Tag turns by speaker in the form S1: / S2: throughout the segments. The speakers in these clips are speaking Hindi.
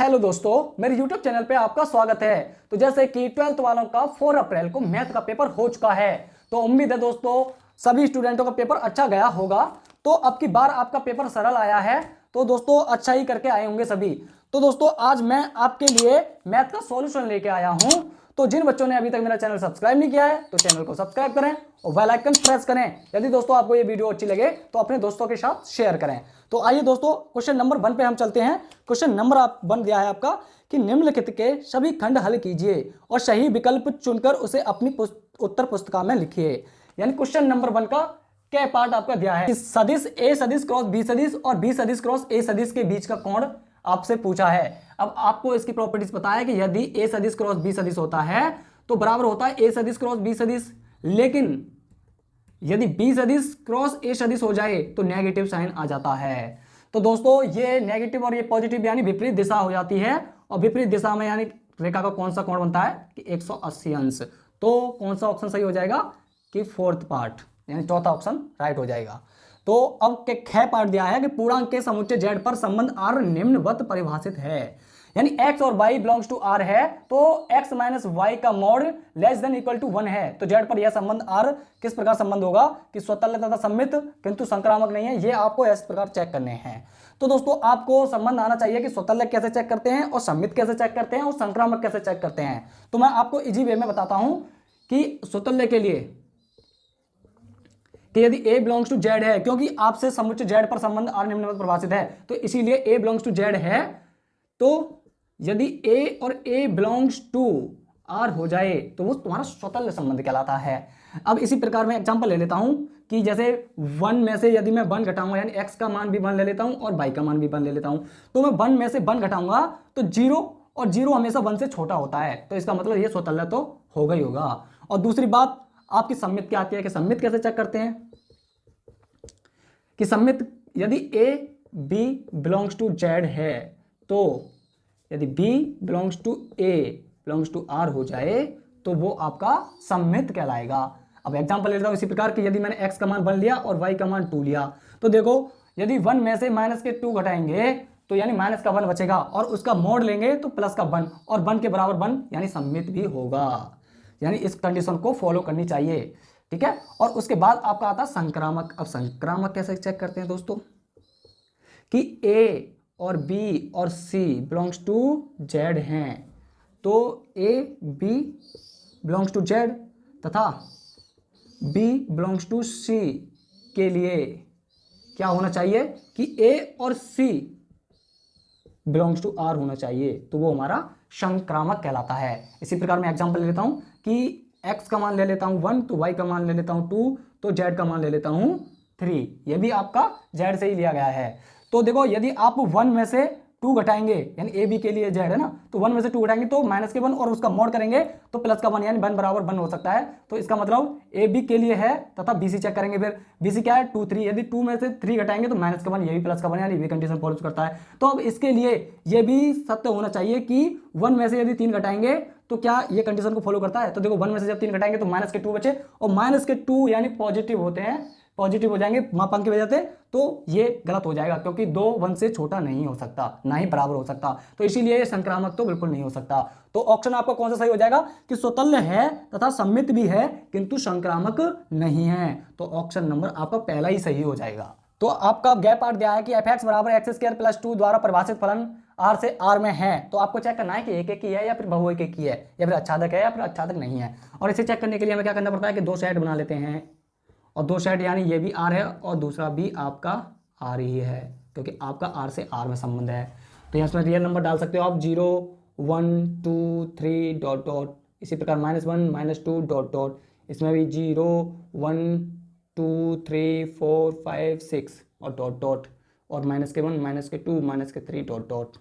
S1: हेलो दोस्तों, मेरे YouTube चैनल पे आपका स्वागत है। तो जैसे कि 12th वालों का 4 अप्रैल को मैथ का पेपर हो चुका है, तो उम्मीद है दोस्तों सभी स्टूडेंटों का पेपर अच्छा गया होगा। तो अब की बार आपका पेपर सरल आया है, तो दोस्तों अच्छा ही करके आए होंगे सभी। तो दोस्तों आज मैं आपके लिए मैथ का सॉल्यूशन लेके आया हूं। तो जिन बच्चों ने अभी तक मेरा चैनल सब्सक्राइब नहीं किया है तो चैनल को सब्सक्राइब करें और बेल आइकन प्रेस करें। यदि दोस्तों आपको ये वीडियो अच्छी लगे तो अपने दोस्तों के साथ शेयर करें। तो आइए दोस्तों क्वेश्चन नंबर 1 पे हम चलते हैं। क्वेश्चन नंबर आप बन गया है आपका कि निम्नलिखित के सभी खंड हल कीजिए और सही विकल्प चुनकर उसे अपनी उत्तर पुस्तिका में लिखिए। यानी क्वेश्चन नंबर 1 का क्या पार्ट आपका दिया है कि सदिश ए सदिश क्रॉस बी सदिश और बी सदिश क्रॉस ए सदिश के बीच का कोण आपसे पूछा है। अब आपको इसकी प्रॉपर्टीज पता है कि यदि ए सदिश क्रॉस बी सदिश होता है तो बराबर होता है ए सदिश क्रॉस बी सदिश, लेकिन यदि बी सदिश क्रॉस ए सदिश हो जाए तो नेगेटिव साइन आ जाता है। तो दोस्तों ये नेगेटिव और ये पॉजिटिव यानी विपरीत दिशा हो जाती है, और विपरीत दिशा में यानी रेखा का कौन सा कोण बनता है कि 180 अंश। तो कौन सा ऑप्शन सही हो जाएगा कि 4th पार्ट यानी चौथा ऑप्शन राइट हो जाएगा। तो अब के ख पार्ट दिया है कि पूर्णांक के समुच्चय z पर संबंध r निम्नवत परिभाषित है। यानी x और y बिलोंग्स टू r है तो x माइनस वाई का mod less than equal to 1 है। तो z पर यह संबंध r किस प्रकार संबंध होगा कि स्वतंत्र तथा सममित किंतु संक्रामक नहीं है। ये आपको इस प्रकार चेक करने हैं। तो दोस्तों आपको संबंध आना चाहिए कि स्वतंत्र कैसे चेक करते हैं और सममित कैसे चेक करते हैं और संक्रामक कैसे चेक करते हैं। तो मैं आपको इजी वे में बताता हूं कि स्वतंत्र के लिए कि यदि a बिलोंग्स टू z है, क्योंकि आपसे समुच्चय z पर संबंध r निम्नवत परिभाषित है तो इसीलिए a बिलोंग्स टू z है। तो यदि a और a बिलोंग्स टू r हो जाए तो वो तुम्हारा स्वतंत्र संबंध कहलाता है। अब इसी प्रकार मैं एग्जांपल ले लेता हूं कि जैसे 1 में से यदि मैं 1 घटाऊंगा यानी x का मान भी 1 ले लेता हूं और y का मान भी 1 ले लेता हूं, तो मैं 1 में से 1 घटाऊंगा तो 0, और 0 हमेशा 1 से छोटा होता है, तो इसका मतलब ये स्वतंत्र तो होगा ही होगा। और दूसरी बात आपकी सममित क्या आती है कि सममित कैसे चेक करते हैं कि सममित यदि a b belongs to z है तो यदि b belongs to a belongs to r हो जाए तो वो आपका सममित कहलाएगा। अब एग्जांपल ले लेता हूं इसी प्रकार कि यदि मैंने x का मान 1 लिया और y का मान 2 लिया, तो देखो यदि 1 में से माइनस के 2 घटाएंगे तो यानी माइनस का 1 बचेगा और उसका मोड लेंगे तो प्लस का 1 और 1 के बराबर 1 यानी सममित भी होगा। यानी इस कंडीशन को फॉलो करनी चाहिए, ठीक है। और उसके बाद आपका आता है संक्रामक। अब संक्रामक कैसे चेक करते हैं दोस्तों कि a और b और c बिलोंग्स टू z हैं, तो a b belongs to z तथा b बिलोंग्स टू c के लिए क्या होना चाहिए कि a और c बिलोंग्स टू r होना चाहिए, तो वो हमारा संक्रामक कहलाता है। इसी प्रकार मैं एग्जांपल ले लेता हूं कि x का मान ले लेता हूं 1 तो y का मान ले लेता हूं 2 तो z का मान ले लेता हूं 3। ये भी आपका z से ही लिया गया है। तो देखो यदि आप 1 में से 2 घटाएंगे यानी a b के लिए z है ना, तो 1 में से 2 घटाएंगे तो माइनस के 1 और उसका मोड करेंगे तो प्लस का 1 यानी 1 बराबर 1 हो सकता है। तो इसका मतलब a b के लिए है तथा b c चेक करेंगे, फिर b c क्या है 2 3, यदि 2 में से 3 घटाएंगे तो माइनस का 1 ये भी प्लस का 1 यानी ये कंडीशन फॉलो करता है। तो अब इसके लिए ये भी सत्य होना चाहिए कि 1 में से यदि 3 घटाएंगे तो क्या ये कंडीशन को फॉलो करता है। तो देखो 1 में से जब 3 घटाएंगे तो माइनस के 2 बचे और माइनस के 2 यानी पॉजिटिव होते हैं, पॉजिटिव हो जाएंगे मापांक की वजह से, तो ये गलत हो जाएगा क्योंकि 2 1 से छोटा नहीं हो सकता ना ही बराबर हो सकता, तो इसीलिए ये संक्रामक तो बिल्कुल नहीं हो सकता। तो ऑप्शन आपका कौन सा सही हो जाएगा कि स्वतंत्र है तथा सममित भी है किंतु संक्रामक नहीं है, तो ऑप्शन नंबर आपका पहला ही सही हो जाएगा। तो आपका गैप पार्ट दिया है कि f(x) बराबर x² + 2 द्वारा परिभाषित फलन r से r में है, तो आपको चेक करना है कि एक की है या फिर बहु एक की है या फिर आच्छादक है या फिर आच्छादक नहीं है। और इसे चेक करने के लिए हमें क्या करना पड़ता है कि 2 सेट बना लेते हैं, और 2 सेट यानी ये भी r है और दूसरा भी आपका r ही है क्योंकि आपका r से r में संबंध है। तो यहाँ इसमें रियल नंबर डाल सकते हो आप 0 1 2 3 डॉट डॉट, इसी प्रकार -1 -2 डॉट डॉट, इसमें भी 0 1 2 3 4 5 6 और डॉट डॉट, और -1 -2 -3 डॉट डॉट।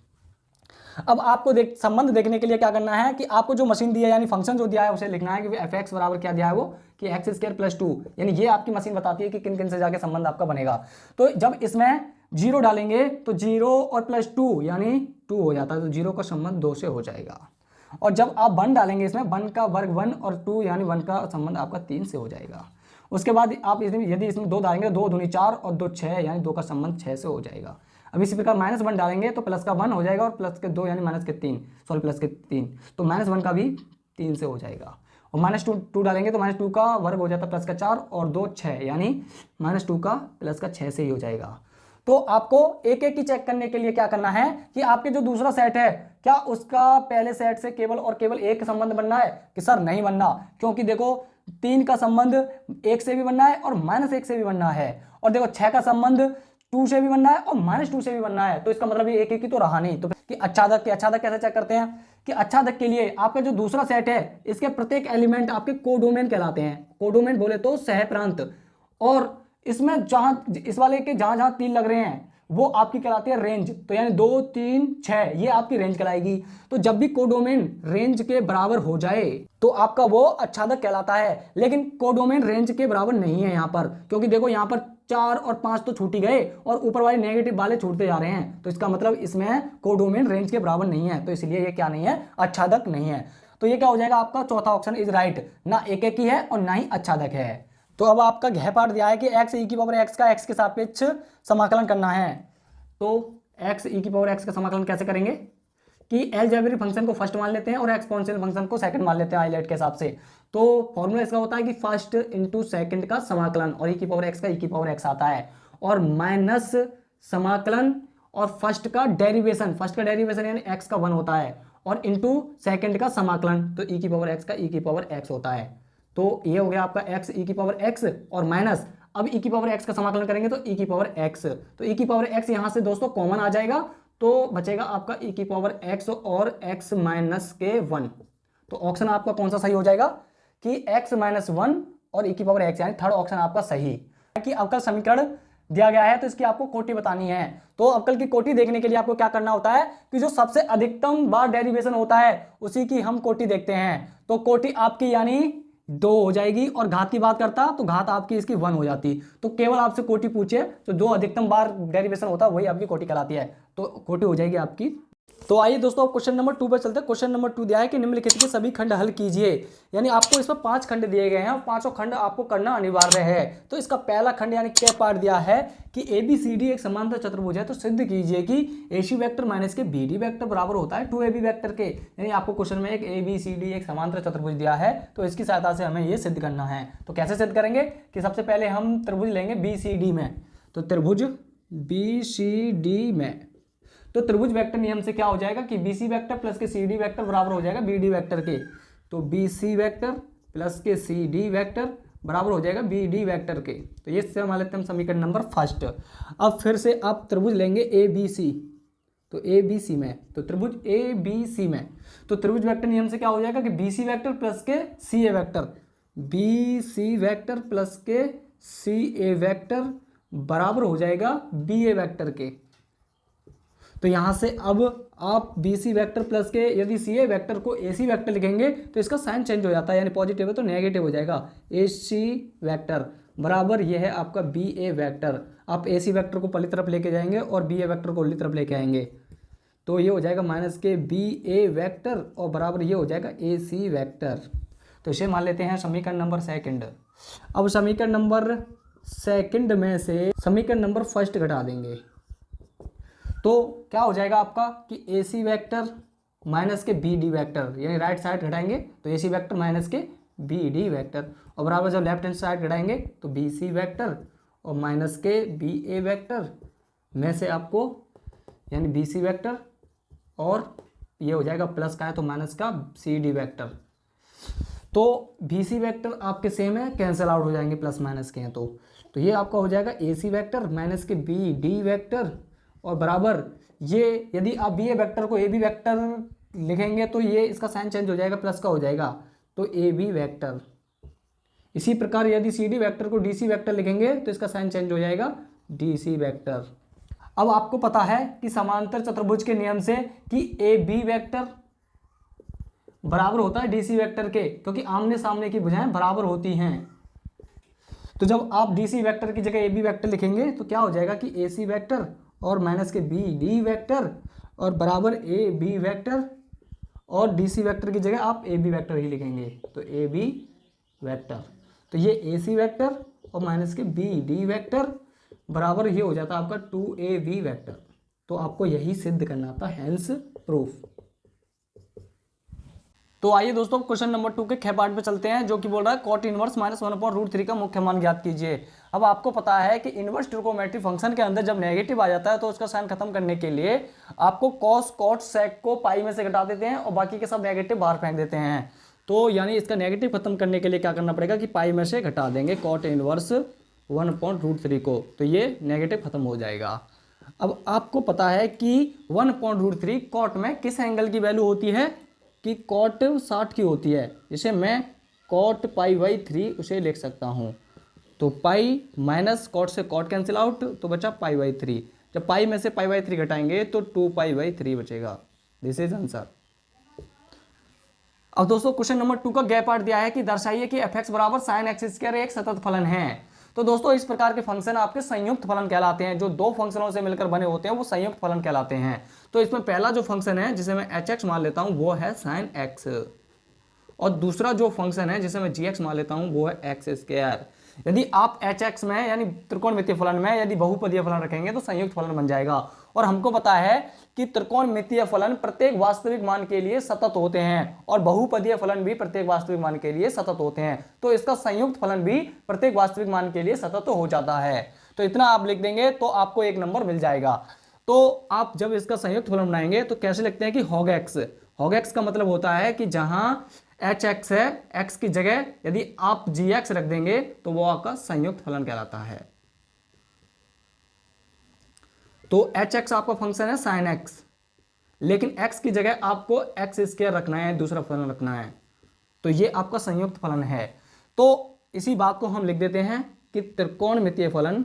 S1: अब आपको संबंध देखने के लिए क्या करना है कि आपको जो मशीन दी है यानी फंक्शन जो दिया है उसे लिखना है कि f(x) बराबर क्या दिया है वो कि x² + 2, यानी ये आपकी मशीन बताती है कि किन किन से जाके संबंध आपका बनेगा। तो जब इसमें 0 डालेंगे तो 0 और +2 यानी 2 हो जाता है, तो 0 का संबंध 2 से हो जाएगा। और जब आप 1 डालेंगे इसमें 1 का वर्ग 1 और 2 यानी 1 का संबंध आपका 3 से हो जाएगा। उसके बाद आप इसमें यदि इसमें 2 डालेंगे 2 दूनी 4 और 2 6 यानी 2 का संबंध 6 से हो जाएगा। अब इसी प्रकार -1 डालेंगे तो प्लस का 1 हो जाएगा, और प्लस के 2 यानी -3 प्लस के 3, तो -1 का भी 3 से हो जाएगा। और -2 डालेंगे तो -2 का वर्ग हो जाता है प्लस का 4, और 2 6, यानी -2 का प्लस का 6 से ही हो जाएगा। तो आपको एक एक की चेक करने के लिए क्या करना है कि आपके जो दूसरा सेट है क्या उसका पहले सेट से केवल और केवल एक संबंध बनना है, कि सर नहीं बनना, क्योंकि देखो 3 का संबंध 1 से भी बनना है और -1 से भी बनना है, और देखो 6 का संबंध 2 से भी बनना है और -2 से भी बनना है, तो इसका मतलब ये एक एक ही तो रहा नहीं। तो कि अच्छादक कैसे चेक करते हैं कि अच्छादक के लिए आपका जो दूसरा सेट है इसके प्रत्येक एलिमेंट आपके कोडोमेन कहलाते हैं। कोडोमेन बोले तो सह प्रांत, और इसमें जहां इस वाले के जहां जहां 3 लग रहे हैं वो आपकी कहलाती है रेंज, तो यानी 2 3 6 ये आपकी रेंज कहलाएगी। तो जब भी कोडोमेन रेंज के बराबर हो जाए तो आपका वो अच्छादक कहलाता है, लेकिन कोडोमेन रेंज के बराबर नहीं है यहाँ पर, क्योंकि देखो यहाँ पर 4 और 5 तो छूट ही गए और ऊपर वाले नेगेटिव वाले छूटते जा रहे हैं, तो इसका मतलब इसमें कोडोमेन रेंज के बराबर नहीं है, तो इसलिए ये क्या नहीं है, अच्छादक नहीं है। तो ये क्या हो जाएगा, आपका चौथा ऑप्शन इज राइट, ना एक एक ही है और ना ही अच्छादक है। तो अब आपका गृह पाठ दिया है कि x e की पावर x का x के सापेक्ष समाकलन करना है। तो x e की पावर x का समाकलन कैसे करेंगे कि अलजेब्रिक फंक्शन को फर्स्ट मान लेते हैं और एक्सपोनेंशियल फंक्शन को सेकंड मान लेते हैं आइलेट के हिसाब से। तो फॉर्मूला इसका होता है कि फर्स्ट इंटू सेकंड का समाकलन, और e की पावर x का e की पावर x आता है, और माइनस समाकलन और फर्स्ट का डेरिवेशन यानी x का 1 होता है, और इंटू सेकंड का समाकलन, तो e की पावर x का e की पावर x होता है। तो ये हो गया आपका x e की पावर x, और माइनस अब e की पावर x का समाकलन करेंगे तो e की पावर x, तो e की पावर x यहां से दोस्तों कॉमन आ जाएगा, तो बचेगा आपका e की पावर x और x माइनस के 1। तो ऑप्शन आपका कौन सा सही हो जाएगा कि x माइनस 1 और e की पावर x, यानी थर्ड ऑप्शन आपका सही। कि अवकल समीकरण दिया गया है तो इसकी आपको कोटि बतानी है। तो अवकल की कोटि देखने के लिए आपको क्या करना होता है कि जो सबसे अधिकतम बार डेरिवेशन होता है उसी की हम कोटि देखते हैं। तो कोटि आपकी यानी 2 हो जाएगी, और घात की बात करता तो घात आपकी इसकी 1 हो जाती। तो केवल आपसे कोटि पूछे तो जो अधिकतम बार डेरिवेशन होता है वही आपकी कोटि कहलाती है, तो कोटि हो जाएगी आपकी। तो आइए दोस्तों अब क्वेश्चन नंबर 2 पर चलते हैं। क्वेश्चन नंबर 2 दिया है कि निम्नलिखित के सभी खंड हल कीजिए, यानी आपको इसमें 5 खंड दिए गए हैं और पांचों खंड आपको करना अनिवार्य है। तो इसका पहला खंड यानी क्या पार्ट दिया है कि ABCD एक समांतर चतुर्भुज है, तो सिद्ध कीजिए कि AC वेक्टर माइनस के BD वेक्टर बराबर होता है 2AB वेक्टर के। यानी आपको क्वेश्चन में एक ABCD एक समांतर चतुर्भुज दिया है, तो इसकी सहायता से हमें ये सिद्ध करना है। तो कैसे सिद्ध करेंगे कि सबसे पहले हम त्रिभुज लेंगे BCD में, तो त्रिभुज BCD में, तो त्रिभुज वेक्टर नियम से क्या हो जाएगा कि BC वेक्टर प्लस के CD वेक्टर बराबर हो जाएगा BD वेक्टर के। तो BC वेक्टर प्लस के CD वेक्टर बराबर हो जाएगा BD वेक्टर के। तो ये से मान लेते हैं हम समीकरण नंबर फर्स्ट। अब फिर से आप त्रिभुज लेंगे ABC, तो ABC में, तो त्रिभुज ABC में, तो त्रिभुज वेक्टर नियम से क्या हो जाएगा कि BC वेक्टर प्लस के CA vector, BC vector plus के CA वेक्टर बराबर हो जाएगा BA वेक्टर के। तो यहां से अब आप BC वेक्टर प्लस के यदि CA वेक्टर को AC वेक्टर लिखेंगे तो इसका साइन चेंज हो जाता है, यानी पॉजिटिव है तो नेगेटिव हो जाएगा। AC वेक्टर बराबर ये है आपका BA वेक्टर। आप AC वेक्टर को पहली तरफ लेके जाएंगे और BA वेक्टर को उल्टी तरफ लेके आएंगे, तो ये हो जाएगा माइनस के BA वेक्टर और बराबर ये हो जाएगा AC वेक्टर। तो इसे मान लेते हैं समीकरण नंबर सेकंड। अब समीकरण नंबर सेकंड में से समीकरण नंबर फर्स्ट घटा देंगे, तो क्या हो जाएगा आपका कि AC वेक्टर माइनस के BD वेक्टर, यानी राइट साइड घटाएंगे तो AC वेक्टर माइनस के BD वेक्टर, और बराबर जब लेफ्ट हैंड साइड घटाएंगे तो BC वेक्टर और माइनस के BA वेक्टर में से आपको यानी BC वेक्टर, और ये हो जाएगा प्लस का है तो माइनस का CD वेक्टर। तो BC वेक्टर आपके सेम है, कैंसिल आउट हो जाएंगे, प्लस माइनस के हैं तो ये आपका हो जाएगा AC वेक्टर माइनस के BD वेक्टर, और बराबर ये यदि आप BA वेक्टर को AB वेक्टर लिखेंगे तो ये इसका साइन चेंज हो जाएगा, प्लस का हो जाएगा तो AB वेक्टर। इसी प्रकार यदि CD वेक्टर को DC वेक्टर लिखेंगे तो इसका साइन चेंज हो जाएगा DC वेक्टर। अब आपको पता है कि समांतर चतुर्भुज के नियम से कि AB वेक्टर बराबर होता है DC वेक्टर के, क्योंकि आमने सामने की भुजाएं बराबर होती हैं। तो जब आप DC वेक्टर की जगह AB वेक्टर लिखेंगे तो क्या हो जाएगा कि AC वेक्टर और माइनस के BD वेक्टर और बराबर AB वेक्टर, और DC वेक्टर की जगह आप AB वेक्टर ही लिखेंगे तो AB वेक्टर। तो ये AC वेक्टर और माइनस के BD वेक्टर बराबर ये हो जाता है आपका 2AB वेक्टर। तो आपको यही सिद्ध करना था, हेंस प्रूफ। तो आइए दोस्तों क्वेश्चन नंबर 2 के ख पार्ट पे चलते हैं, जो कि बोल रहा है कॉट इनवर्स -1/√3 का मुख्य मान ज्ञात कीजिए। अब आपको पता है कि इनवर्स ट्रिगोनोमेट्री फंक्शन के अंदर जब नेगेटिव आ जाता है तो उसका साइन खत्म करने के लिए आपको कॉस कॉट सेक को पाई में से घटा देते हैं और बाकी के सब नेगेटिव बाहर फेंक देते हैं। तो यानी इसका नेगेटिव खत्म करने के लिए क्या करना पड़ेगा कि पाई में से घटा देंगे कॉट इनवर्स 1/√3 को, तो ये नेगेटिव खत्म हो जाएगा। अब आपको पता है कि 1/√3 कॉट में किस एंगल की वैल्यू होती है कि कॉट 60 की होती है, जिसे मैं कॉट पाई/3 उसे लिख सकता हूँ। तो पाई माइनस कॉट से कॉट कैंसिल आउट, तो बचा पाई/3। जब पाई में से पाई/3 घटाएंगे तो 2π/3 बचेगा। This is answer. अब दोस्तों क्वेश्चन नंबर 2 का गैप पार्ट दिया है कि दर्शाइए कि f(x) बराबर sin x² एक सतत फलन है। तो दोस्तों इस प्रकार के फंक्शन आपके संयुक्त फलन कहलाते हैं। जो दो फंक्शनों से मिलकर बने होते हैं वो संयुक्त फलन कहलाते हैं। तो इसमें पहला जो फंक्शन है जिसे मैं hx मान लेता हूं वो है sin x, और दूसरा जो फंक्शन है जिसे मैं gx मान लेता हूं वो है x²। यदि आप hx में यानी त्रिकोणमितीय फलन में यदि बहुपदीय फलन रखेंगे तो संयुक्त फलन बन जाएगा। और हमको पता है कि त्रिकोणमितीय फलन प्रत्येक वास्तविक मान के लिए सतत होते हैं और बहुपदीय फलन भी प्रत्येक वास्तविक मान के लिए सतत होते हैं। तो इसका संयुक्त फलन भी प्रत्येक वास्तविक मान के लिए सतत हो जाता है। तो इतना आप लिख देंगे तो आपको 1 नंबर मिल जाएगा। तो आप जब इसका संयुक्त फलन बनाएंगे तो कैसे लिखते हैं कि hog x का मतलब होता है कि जहां hx है, x की जगह यदि आप gx रख देंगे तो वो आपका संयुक्त फलन कहलाता है। तो hx आपका फंक्शन है sin x, लेकिन x की जगह आपको x² रखना है, दूसरा फलन रखना है, तो ये आपका संयुक्त फलन है। तो इसी बात को हम लिख देते हैं कि त्रिकोणमितीय फलन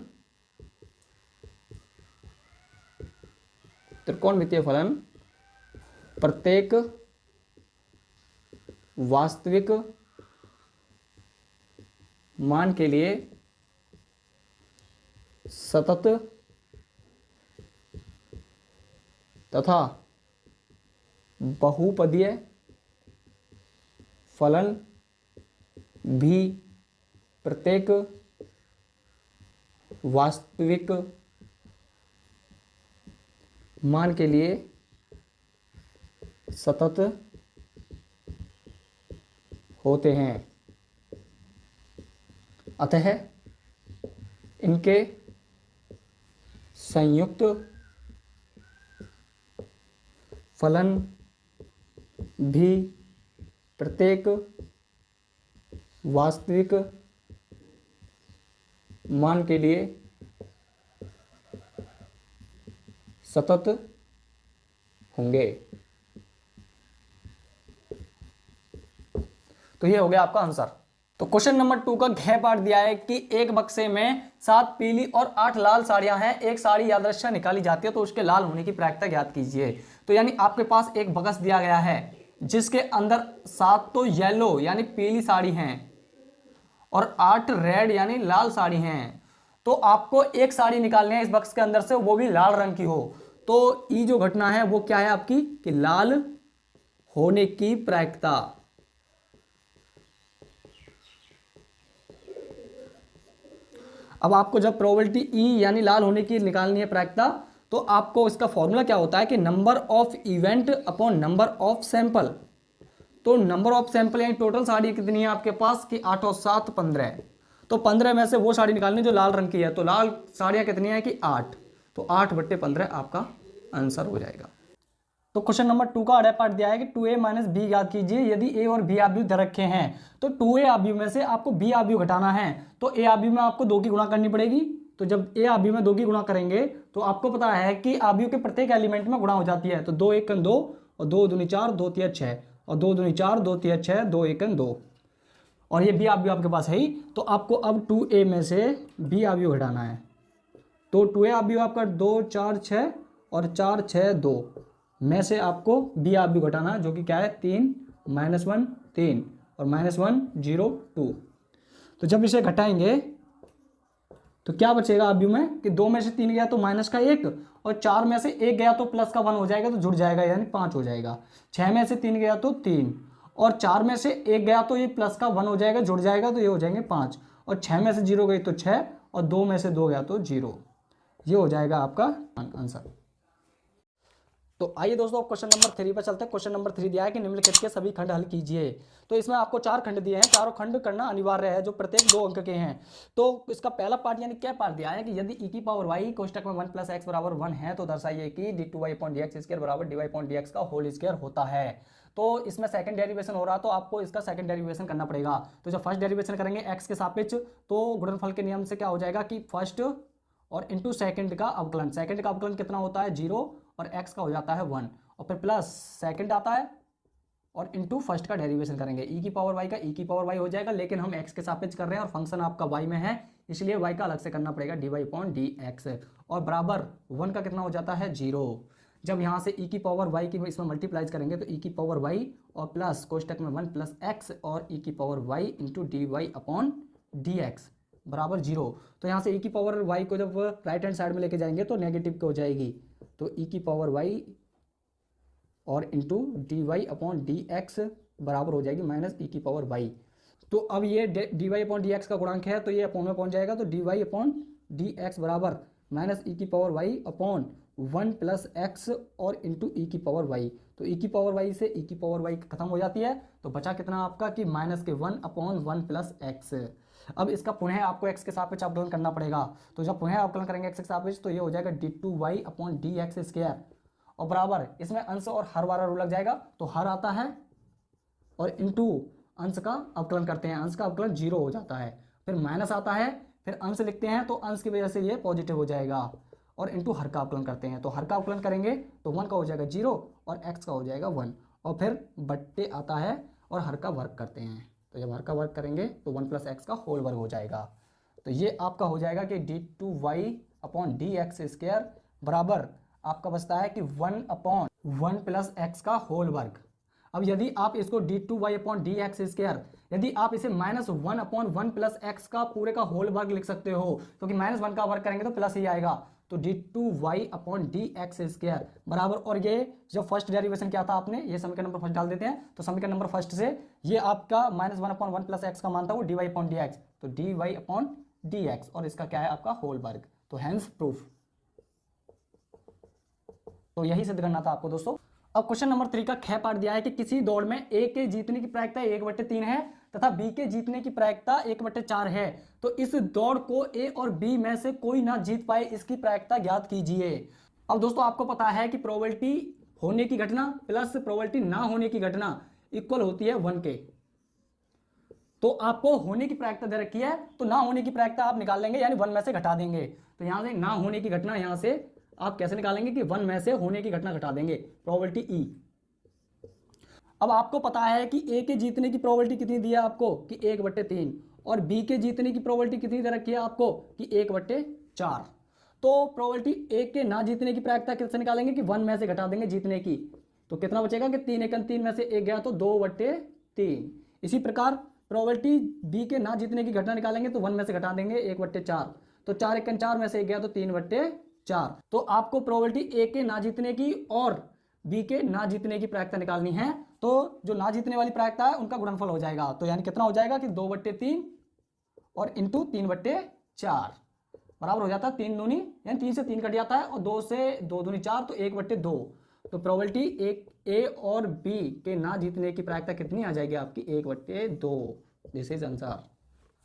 S1: प्रत्येक वास्तविक मान के लिए सतत तथा बहुपदीय फलन भी प्रत्येक वास्तविक मान के लिए सतत होते हैं। अतः इनके संयुक्त फलन भी प्रत्येक वास्तविक मान के लिए सतत होंगे। तो ये हो गया आपका आंसर। तो क्वेश्चन नंबर 2 का घ पार्ट दिया है कि एक बक्से में 7 पीली और 8 लाल साड़ियां हैं। एक साड़ी यादृच्छा निकाली जाती है तो उसके लाल होने की प्रायिकता ज्ञात कीजिए। तो यानी आपके पास एक बक्स दिया गया है जिसके अंदर 7 तो येलो यानी पीली साड़ी हैं और 8 रेड यानी लाल साड़ी हैं। तो आपको एक साड़ी निकालनी है इस बक्स के अंदर से, वो भी लाल रंग की हो। तो ये जो घटना है वो क्या है आपकी कि लाल होने की प्रायिकता। अब आपको जब प्रोबेबिलिटी ई यानी लाल होने की निकालनी है प्रायिकता, तो आपको इसका फॉर्मूला क्या होता है कि number of event upon number of sample. तो नंबर ऑफ सैंपल यानी टोटल साड़ी कितनी है आपके पास कि 8 और 7 15। तो 15 में से वो साड़ी निकालनी जो लाल रंग की है। तो लाल साड़ियाँ कितनी है कि 8, तो 8/15 आपका आंसर हो जाएगा। तो क्वेश्चन नंबर 2 का अड़े पार्ट दिया है कि 2a - b ज्ञात कीजिए। यदि a और b आव्यूह दे रखे हैं तो 2a आव्यूह में से आपको b आव्यूह घटाना है। तो a आव्यूह में आपको 2 की गुणा करनी पड़ेगी। तो जब a आव्यूह में 2 की गुणा करेंगे तो आपको पता है कि आव्यूह के प्रत्येक एलिमेंट में गुणा हो जाती है। तो 2 1 2 और 2 दूनी 4 2 3 6 और 2 दूनी 4 2 3 6 2 1 2 और ये b आव्यूह आपके पास है ही। तो आपको अब 2a में से b आव्यूह घटाना है। तो 2a आव्यूह आपका 2 4 6 और 4 6 2 में से आपको b आव्यूह घटाना जो कि क्या है 3 -1 3 और -1 0 2। तो जब इसे घटाएंगे तो क्या बचेगा आव्यूह में कि 2 में से 3 गया तो माइनस का 1 और 4 में से 1 गया तो प्लस का 1 हो जाएगा तो जुड़ जाएगा यानी 5 हो जाएगा। 6 में से 3 गया तो 3 और 4 में से 1 गया तो ये प्लस का 1 हो जाएगा, जुड़ जाएगा तो ये हो जाएंगे 5 और 6 में से 0 गई तो 6 और 2 में से 2 गया तो 0। ये हो जाएगा आपका आंसर। तो आइए दोस्तों क्वेश्चन नंबर 3 पर चलते हैं। क्वेश्चन नंबर 3 दिया है कि निम्नलिखित के सभी खंड हल कीजिए। तो इसमें आपको 4 खंड दिए हैं, चारों खंड करना अनिवार्य है जो प्रत्येक 2 अंक के हैं। तो इसका पहला पार्ट यानी क्या पार्ट दिया है कि यदि e की पावर y कोष्टक में 1 + x बराबर 1 है तो दर्शाइए कि d2y/dx² बराबर dy/dx का होल स्क्वायर होता है। तो इसमें सेकंड डेरिवेशन हो रहा तो आपको इसका सेकंड डेरिवेशन करना पड़ेगा। तो जब फर्स्ट डेरिवेशन करेंगे x के सापेक्ष तो गुणनफल के नियम से क्या हो जाएगा कि फर्स्ट और इंटू सेकंड का अवकलन, सेकंड का अवकलन कितना होता है 0 और x का हो जाता है 1 और फिर प्लस सेकंड आता है और इंटू फर्स्ट का डेरिवेशन करेंगे। e की पावर y का e की पावर y हो जाएगा, लेकिन हम x के सापेक्ष कर रहे हैं और फंक्शन आपका y में है इसलिए y का अलग से करना पड़ेगा dy/dx और बराबर 1 का कितना हो जाता है 0। जब यहाँ से e की पावर y की इसमें मल्टीप्लाइज करेंगे तो e की पावर y और प्लस कोष्टक में 1 + x और e की पावर y इंटू dy/dx बराबर 0। तो यहाँ से e की पावर y को जब राइट हैंड साइड में लेके जाएंगे तो नेगेटिव हो जाएगी, तो e की पावर y और इंटू dy/dx बराबर हो जाएगी माइनस e की पावर y। तो अब ये dy/dx का गुणांक है तो ये अपॉन में पहुंच जाएगा, तो dy/dx बराबर माइनस e की पावर y अपॉन 1 + x और इंटू e की पावर y। तो e की पावर y से e की पावर y खत्म हो जाती है तो बचा कितना आपका कि माइनस के 1/1 + x। अब इसका पुनः आपको x के सापेक्ष अवकलन करना पड़ेगा। तो जब पुनः अवकलन करेंगे x के सापेक्ष तो ये हो जाएगा d2y/dx² और बराबर इसमें अंश और हर वाला रूल लग जाएगा तो हर आता है और इंटू अंश का अवकलन करते हैं, अंश का अवकलन 0 हो जाता है, फिर माइनस आता है, फिर अंश लिखते हैं तो अंश की वजह से ये पॉजिटिव हो जाएगा और इंटू हर का अवकलन करते हैं तो हर का अवकलन करेंगे तो 1 का हो जाएगा 0 और x का हो जाएगा 1 और फिर बट्टे आता है और हर का वर्ग करते हैं। तो जब हर का वर्ग करेंगे तो 1 + x का होल वर्ग हो जाएगा। तो ये आपका हो जाएगा कि d2y/dx² बराबर आपका बचता है कि 1/1 + x का होल वर्ग। अब यदि आप इसको d2y/dx² यदि आप इसे -1/1 + x का पूरे का होल वर्ग लिख सकते हो क्योंकि -1 का वर्ग करेंगे तो प्लस ही आएगा, तो d2y/dx² बराबर, और ये जब फर्स्ट डेरिवेशन किया था आपने, ये समीकरण नंबर फर्स्ट डाल देते हैं तो समीकरण नंबर फर्स्ट से ये आपका -1/1 + x का मान था वो dy/dx, तो dy/dx और इसका क्या है आपका होल वर्ग, तो हैंस प्रूफ। तो यही सिद्ध करना था आपको दोस्तों। अब क्वेश्चन नंबर 3 का ख पार्ट दिया है कि किसी दौड़ में ए के जीतने की प्रायिकता 1/3 है तथा बी के जीतने की प्रायिकता 1/4 है, तो इस दौड़ को ए और बी में से कोई ना जीत पाए इसकी प्रायिकता ज्ञात कीजिए। अब दोस्तों आपको पता है कि प्रोबेबिलिटी होने की घटना प्लस प्रोबेबिलिटी ना होने की घटना इक्वल होती है 1 के। तो आपको होने की प्रायिकता दे रखी है तो ना होने की प्रायिकता आप निकाल लेंगे यानी 1 में से घटा देंगे। तो यहां से ना होने की घटना यहां से आप कैसे निकालेंगे कि 1 में से होने की घटना घटा देंगे, प्रोबेबिलिटी ई। अब आपको पता है कि ए के जीतने की प्रोबेबिलिटी कितनी दी है आपको कि 1/3 और बी के जीतने की प्रोबेबिलिटी कितनी दे रखी है आपको कि 1/4। तो प्रोबेबिलिटी ए के ना जीतने की प्रायिकता कैसे निकालेंगे कि 1 में से घटा देंगे जीतने की, तो कितना बचेगा कि 3 × 3 में से 1 गया तो 2/3। इसी प्रकार प्रोबेबिलिटी बी के ना जीतने की घटना निकालेंगे तो 1 में से घटा देंगे 1/4, तो 4 × 4 में से 1 गया तो 3/4। तो आपको प्रोबेबिलिटी ए के ना जीतने की और बी के ना जीतने की प्रायिकता निकालनी है, तो जो ना जीतने वाली प्रायिकता है उनका गुणनफल हो जाएगा, तो यानी कितना हो जाएगा कि 2/3 और इंटू 3/4 बराबर हो जाता है 3 दूनी यानी 3 से 3 कट जाता है और 2 से 2 दूनी 4 तो 1/2। तो प्रोबेबिलिटी ए और बी के ना जीतने की प्रायिकता कितनी आ जाएगी आपकी 1/2। This is answer.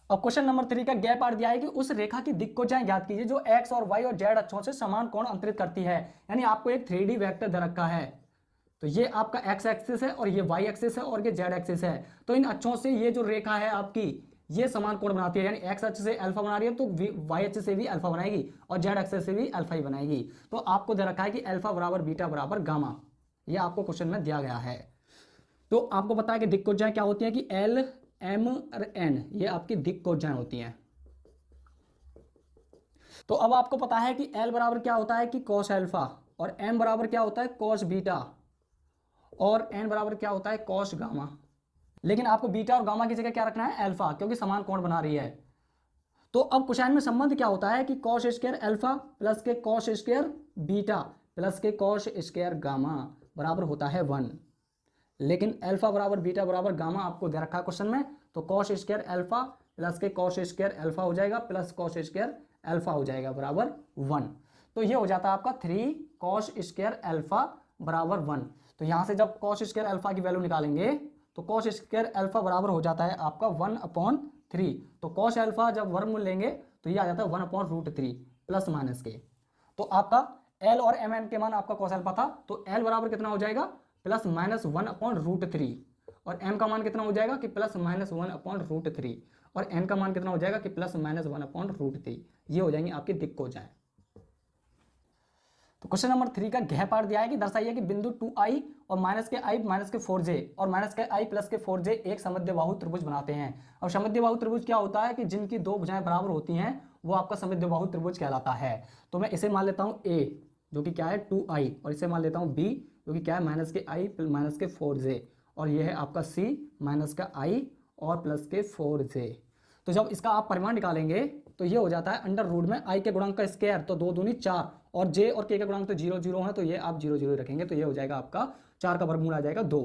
S1: अब क्वेश्चन नंबर 3 का गैप पार्ट दिया है कि उस रेखा की दिक्कोचाएं ज्ञात कीजिए जो x और y और z अक्षों से समान कोण अंतरित करती है। यानी आपको एक 3D वेक्टर दे रखा है, तो ये आपका x एक्सिस है और ये y एक्सिस है और ये z एक्सिस है, तो इन अक्षों से ये जो रेखा है आपकी ये समान कोण बनाती है, यानी x अक्ष से अल्फा बना रही है तो y अक्ष से भी अल्फा बनाएगी और z अक्ष से भी अल्फा ही बनाएगी। तो आपको दे रखा है कि अल्फा बराबर बीटा बराबर गामा, ये आपको क्वेश्चन में दिया गया है। तो आपको पता है कि दिक्कोचाएं क्या होती है कि L, M और N ये आपकी दिक्कोचाएं होती हैं। तो अब आपको पता है कि L बराबर क्या होता है कि cos अल्फा और M बराबर क्या होता है cos बीटा और N बराबर क्या होता है cos गामा, लेकिन आपको बीटा और गामा की जगह क्या रखना है अल्फा, क्योंकि समान कोण बना रही है। तो अब क्वेश्चन में संबंध क्या होता है कि cos स्क्वायर अल्फा प्लस के cos स्क्वायर बीटा प्लस के cos स्क्वायर गामा बराबर होता है 1, लेकिन अल्फा बराबर बीटा बराबर गामा आपको दे रखा है क्वेश्चन में, तो cos स्क्वायर अल्फा प्लस के cos स्क्वायर अल्फा हो जाएगा प्लस cos स्क्वायर अल्फा हो जाएगा बराबर 1। तो ये हो जाता है आपका 3 cos स्क्वायर अल्फा बराबर 1। तो यहाँ से जब कॉस स्क्वायर अल्फा की वैल्यू निकालेंगे तो कॉस स्क्वायर अल्फा बराबर हो जाता है आपका 1/3। तो कॉस अल्फा जब वर्गमूल लेंगे तो ये आ जाता है 1/√3 प्लस माइनस के। तो आपका एल और एम एन के मान आपका कॉस अल्फा था, तो एल बराबर कितना हो जाएगा प्लस माइनस 1/√3 और एम का मान कितना हो जाएगा कि प्लस माइनस 1/√3 और एन का मान कितना हो जाएगा कि प्लस माइनस 1/√3। ये हो जाएंगे आपकी दिक्कोजाएं। तो क्वेश्चन नंबर 3 का गह पार्ट दिया है कि दर्शाइए कि बिंदु 2i और माइनस के i माइनस के 4j और माइनस के i प्लस के 4j एक समद्विबाहु त्रिभुज बनाते हैं। अब समद्विबाहु त्रिभुज क्या होता है कि जिनकी दो भुजाएं बराबर होती हैं वो आपका समद्विबाहु त्रिभुज कहलाता है। तो मैं इसे मान लेता हूं a जो कि क्या है 2i और इसे मान लेता हूं b जो कि क्या है माइनस के i माइनस के 4j और यह है आपका c माइनस का i और प्लस के 4j। तो जब इसका आप परिमाण निकालेंगे तो ये हो जाता है अंडर रूट में i के गुणांक का स्क्वायर, तो 2 दूनी 4 और j और k के गुणांक तो 0 0 है, तो ये आप 0 0 रखेंगे तो ये हो जाएगा आपका 4 का वर्गमूल आ जाएगा 2।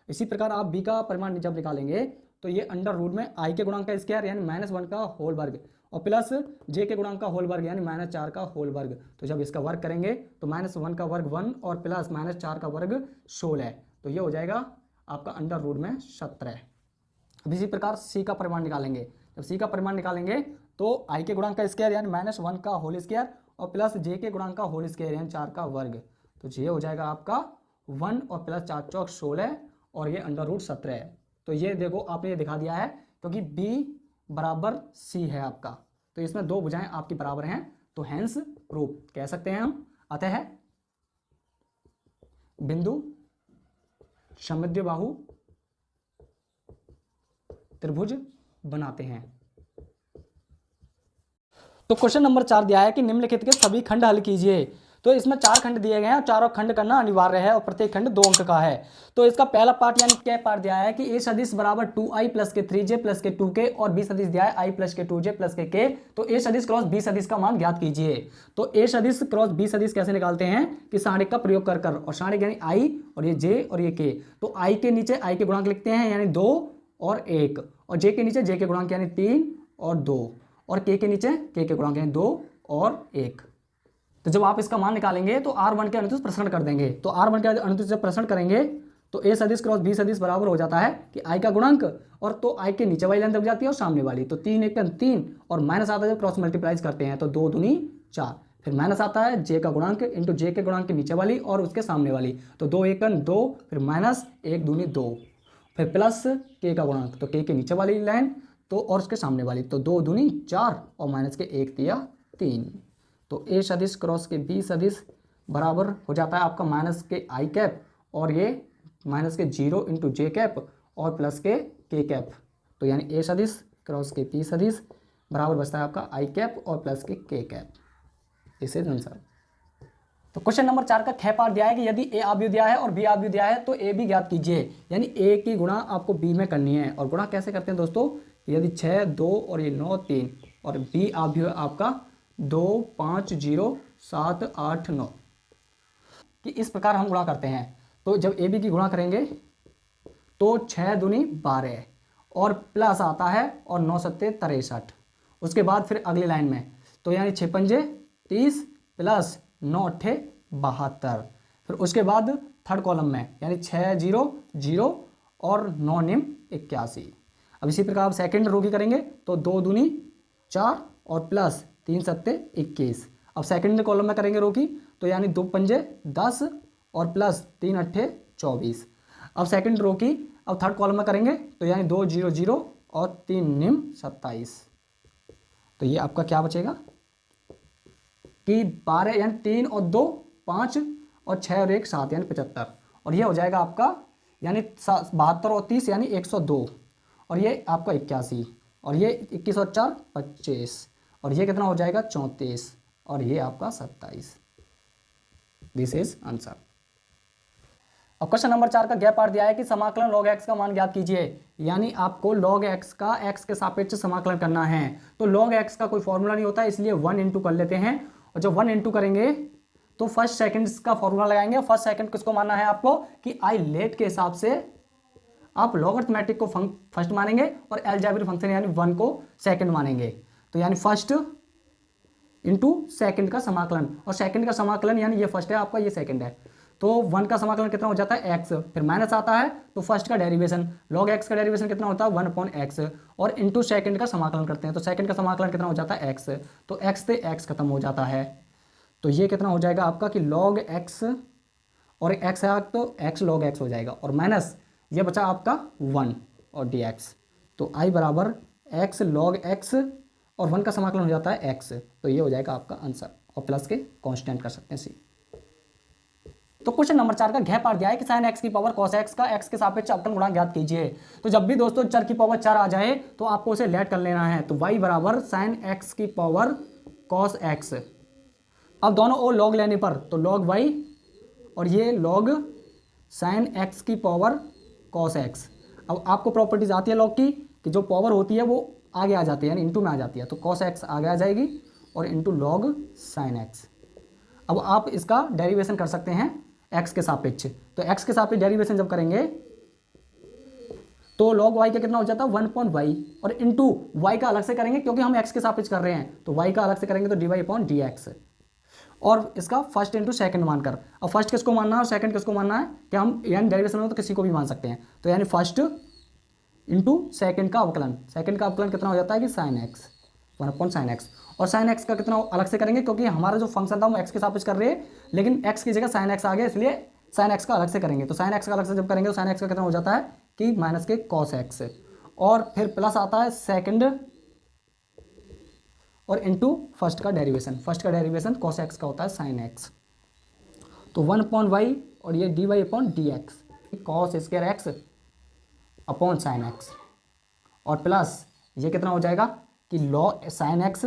S1: इसी प्रकार आप b का परिमाण जब निकालेंगे तो ये अंडर रूट में i के गुणांक का स्क्वायर यानी -1 का होल वर्ग और प्लस j के गुणांक का होल वर्ग यानी -4 का होल वर्ग। तो जब इसका वर्ग करेंगे तो -1 का वर्ग 1 और प्लस -4 का वर्ग 16, तो ये हो जाएगा आपका अंडर रूट में 17। अब इसी प्रकार c का परिमाण निकालेंगे। जब c का परिमाण निकालेंगे तो i के गुणांक का स्क्वायर यानी -1 का होल स्क्वायर और प्लस j के गुणांक का होल स्क्वायर यानी 4 का वर्ग। तो j हो जाएगा आपका 1 और प्लस 4 चौक 16 और ये अंडर रूट 17 है। तो ये देखो आपने ये दिखा दिया है क्योंकि b बराबर c है आपका, तो इसमें दो भुजाएं आपकी बराबर हैं, तो हैंस प्रूफ कह सकते हैं हम। अतः बिंदु समद्विबाहु त्रिभुज बनाते हैं। तो क्वेश्चन नंबर 4 दिया है कि निम्नलिखित के सभी खंड हल कीजिए। तो इसमें 4 खंड दिए गए हैं और चारों खंड करना अनिवार्य है और प्रत्येक खंड 2 अंक का है। तो इसका पहला पार्ट यानी क्या पार्ट दिया है कि a सदिश बराबर 2i प्लस के 3j प्लस के 2k और b सदिश दिया है i प्लस के 2j प्लस के k। तो a सदिश क्रॉस b सदिश का मान ज्ञात कीजिए। तो a सदिश क्रॉस b सदिश कैसे निकालते हैं कि सारणिक का प्रयोग कर कर, और सारणिक यानी i और ये j और ये k। तो i के नीचे i के गुणांक लिखते हैं यानी 2 और 1 और j के नीचे j के गुणांक यानी 3 और 2 और k के नीचे k के गुणांक यानी 2 और 1। तो जब आप इसका मान निकालेंगे तो r1 के अनुचित प्रसरण कर देंगे। तो r1 के अनुचित जब प्रसरण करेंगे तो a सदिश क्रॉस b सदिश बराबर हो जाता है कि i का गुणांक और तो i के नीचे वाली लाइन दब जाती है और सामने वाली, तो 3 1 3 और माइनस आता है जब क्रॉस मल्टीप्लाइज करते हैं तो 2 दूनी 4, फिर माइनस आता है j का गुणांक इंटू j के गुणांक के नीचे वाली और उसके सामने वाली, तो 2 1 2 फिर माइनस 1 दूनी 2 फिर प्लस k का गुणांक तो k के नीचे वाली लाइन तो और उसके सामने वाली, तो 2 दूनी 4 और माइनस के 1 तिया 3। तो a सदिश क्रॉस के b सदिश बराबर हो जाता है आपका माइनस के i कैप और ये माइनस के 0 इंटू जे कैप और प्लस के k कैप। तो यानी a सदिश क्रॉस के b सदिश बराबर बचता है आपका i कैप और प्लस के k cap. This is answer. तो क्वेश्चन नंबर 4 का ख पार्ट दिया है कि यदि a आव्यूह दिया है और b आव्यूह दिया है तो a भी ज्ञात कीजिए, यानी a की गुणा आपको b में करनी है। और गुणा कैसे करते हैं दोस्तों, यदि 6 2 और ये 9 3 और b आव्यूह आपका 2 5 0 7 8 9 कि इस प्रकार हम गुणा करते हैं। तो जब a b की गुणा करेंगे तो 6 दूनी 12 और प्लस आता है और 9 सत्ते 63, उसके बाद फिर अगली लाइन में तो यानी 6 पंजे 30 प्लस 9 अट्ठे 72, फिर उसके बाद थर्ड कॉलम में यानी 6 0 0 और 9 निम 81। अब इसी प्रकार आप सेकंड रो की करेंगे तो 2 दूनी 4 और प्लस 3 सत्ते 21। अब सेकंड कॉलम में करेंगे रो की तो यानी 2 पंजे 10 और प्लस 3 अट्ठे 24। अब सेकंड रो की अब थर्ड कॉलम में करेंगे तो यानी 2 0 0 और 3 निम 27। तो ये आपका क्या बचेगा कि 12 यानी 3 और 2 5 और 6 और 1 7 यानी 75, और ये हो जाएगा आपका यानी 72 और 30 यानी 102 और ये आपका 81 और ये 21 और 4 25 और ये कितना हो जाएगा 34 और ये आपका 27। This is answer. अब क्वेश्चन नंबर 4 का गैप पार्ट दिया है कि समाकलन log x का मान ज्ञात कीजिए, यानी आपको log x का x के सापेक्ष समाकलन करना है। तो log x का कोई फॉर्मूला नहीं होता इसलिए 1 इंटू कर लेते हैं, और जब 1 इंटू करेंगे तो फर्स्ट सेकंड का फॉर्मूला लगाएंगे। फर्स्ट सेकंड किसको मानना है आपको कि आई लेट के हिसाब से आप लॉगरिथमेटिक को फर्स्ट मानेंगे और अलजेब्रिक फंक्शन यानी 1 को सेकंड मानेंगे। तो यानी फर्स्ट इंटू सेकंड का समाकलन, और सेकंड का समाकलन यानी ये फर्स्ट है आपका ये सेकंड है, तो 1 का समाकलन कितना हो जाता है x, फिर माइनस आता है तो फर्स्ट का डेरिवेशन log x का डेरिवेशन कितना होता है 1/x, और इंटू सेकंड का समाकलन करते हैं तो सेकंड का समाकलन कितना हो जाता है x, तो x से x खत्म हो जाता है। तो ये कितना हो जाएगा आपका कि log x, और x है तो x log x हो जाएगा, और माइनस ये बचा आपका 1 और dx, तो i बराबर x log x, और 1 का समाकलन हो जाता है x, तो ये हो जाएगा आपका आंसर, और प्लस के कांस्टेंट कर सकते हैं सी। तो क्वेश्चन नंबर 4 का घ पार्ट दिया है कि sin x की पावर cos x का x के सापेक्ष अवकलन गुणांक ज्ञात कीजिए। तो जब भी दोस्तों चर की पावर 4 आ जाए तो आपको उसे लेट कर लेना है, तो y बराबर sin x की पावर cos x। अब दोनों ओर log लेने पर तो log y, और ये log sin x की पावर cos x। अब आपको प्रॉपर्टीज आती है log की कि जो पावर होती है वो आगे आ जाती है, यानी इंटू में आ जाती है, तो cos x आगे आ जाएगी और इंटू log sin x। अब आप इसका डेरिवेशन कर सकते हैं x के सापेक्ष, तो x के सापेक्ष डेरिवेशन जब करेंगे तो log y का कितना हो जाता है 1/y, और इंटू y का अलग से करेंगे क्योंकि हम x के सापेक्ष कर रहे हैं, तो y का अलग से करेंगे तो dy/dx, और इसका फर्स्ट इंटू सेकंड मानकर। अब फर्स्ट किसको मानना है और सेकंड किसको मानना है कि हम यानी डेरिवेशन में तो किसी को भी मान सकते हैं, तो यानी फर्स्ट इंटू सेकंड का अवकलन, सेकंड का अवकलन कितना हो जाता है कि sin x 1/sin x, और sin x का कितना अलग से करेंगे क्योंकि हमारा जो फंक्शन था वो x के सापेक्ष कर रहे हैं, लेकिन x की जगह sin x आ गया, इसलिए sin x का अलग से करेंगे, तो sin x का अलग से जब करेंगे तो sin x का कितना हो जाता है कि माइनस के cos x, और फिर प्लस आता है सेकंड और इंटू फर्स्ट का डेरिवेशन, फर्स्ट का डेरिवेशन cos x का होता है sin x, तो 1/y और ये dy/dx cos square x upon sin x, और प्लस ये कितना हो जाएगा कि log sin x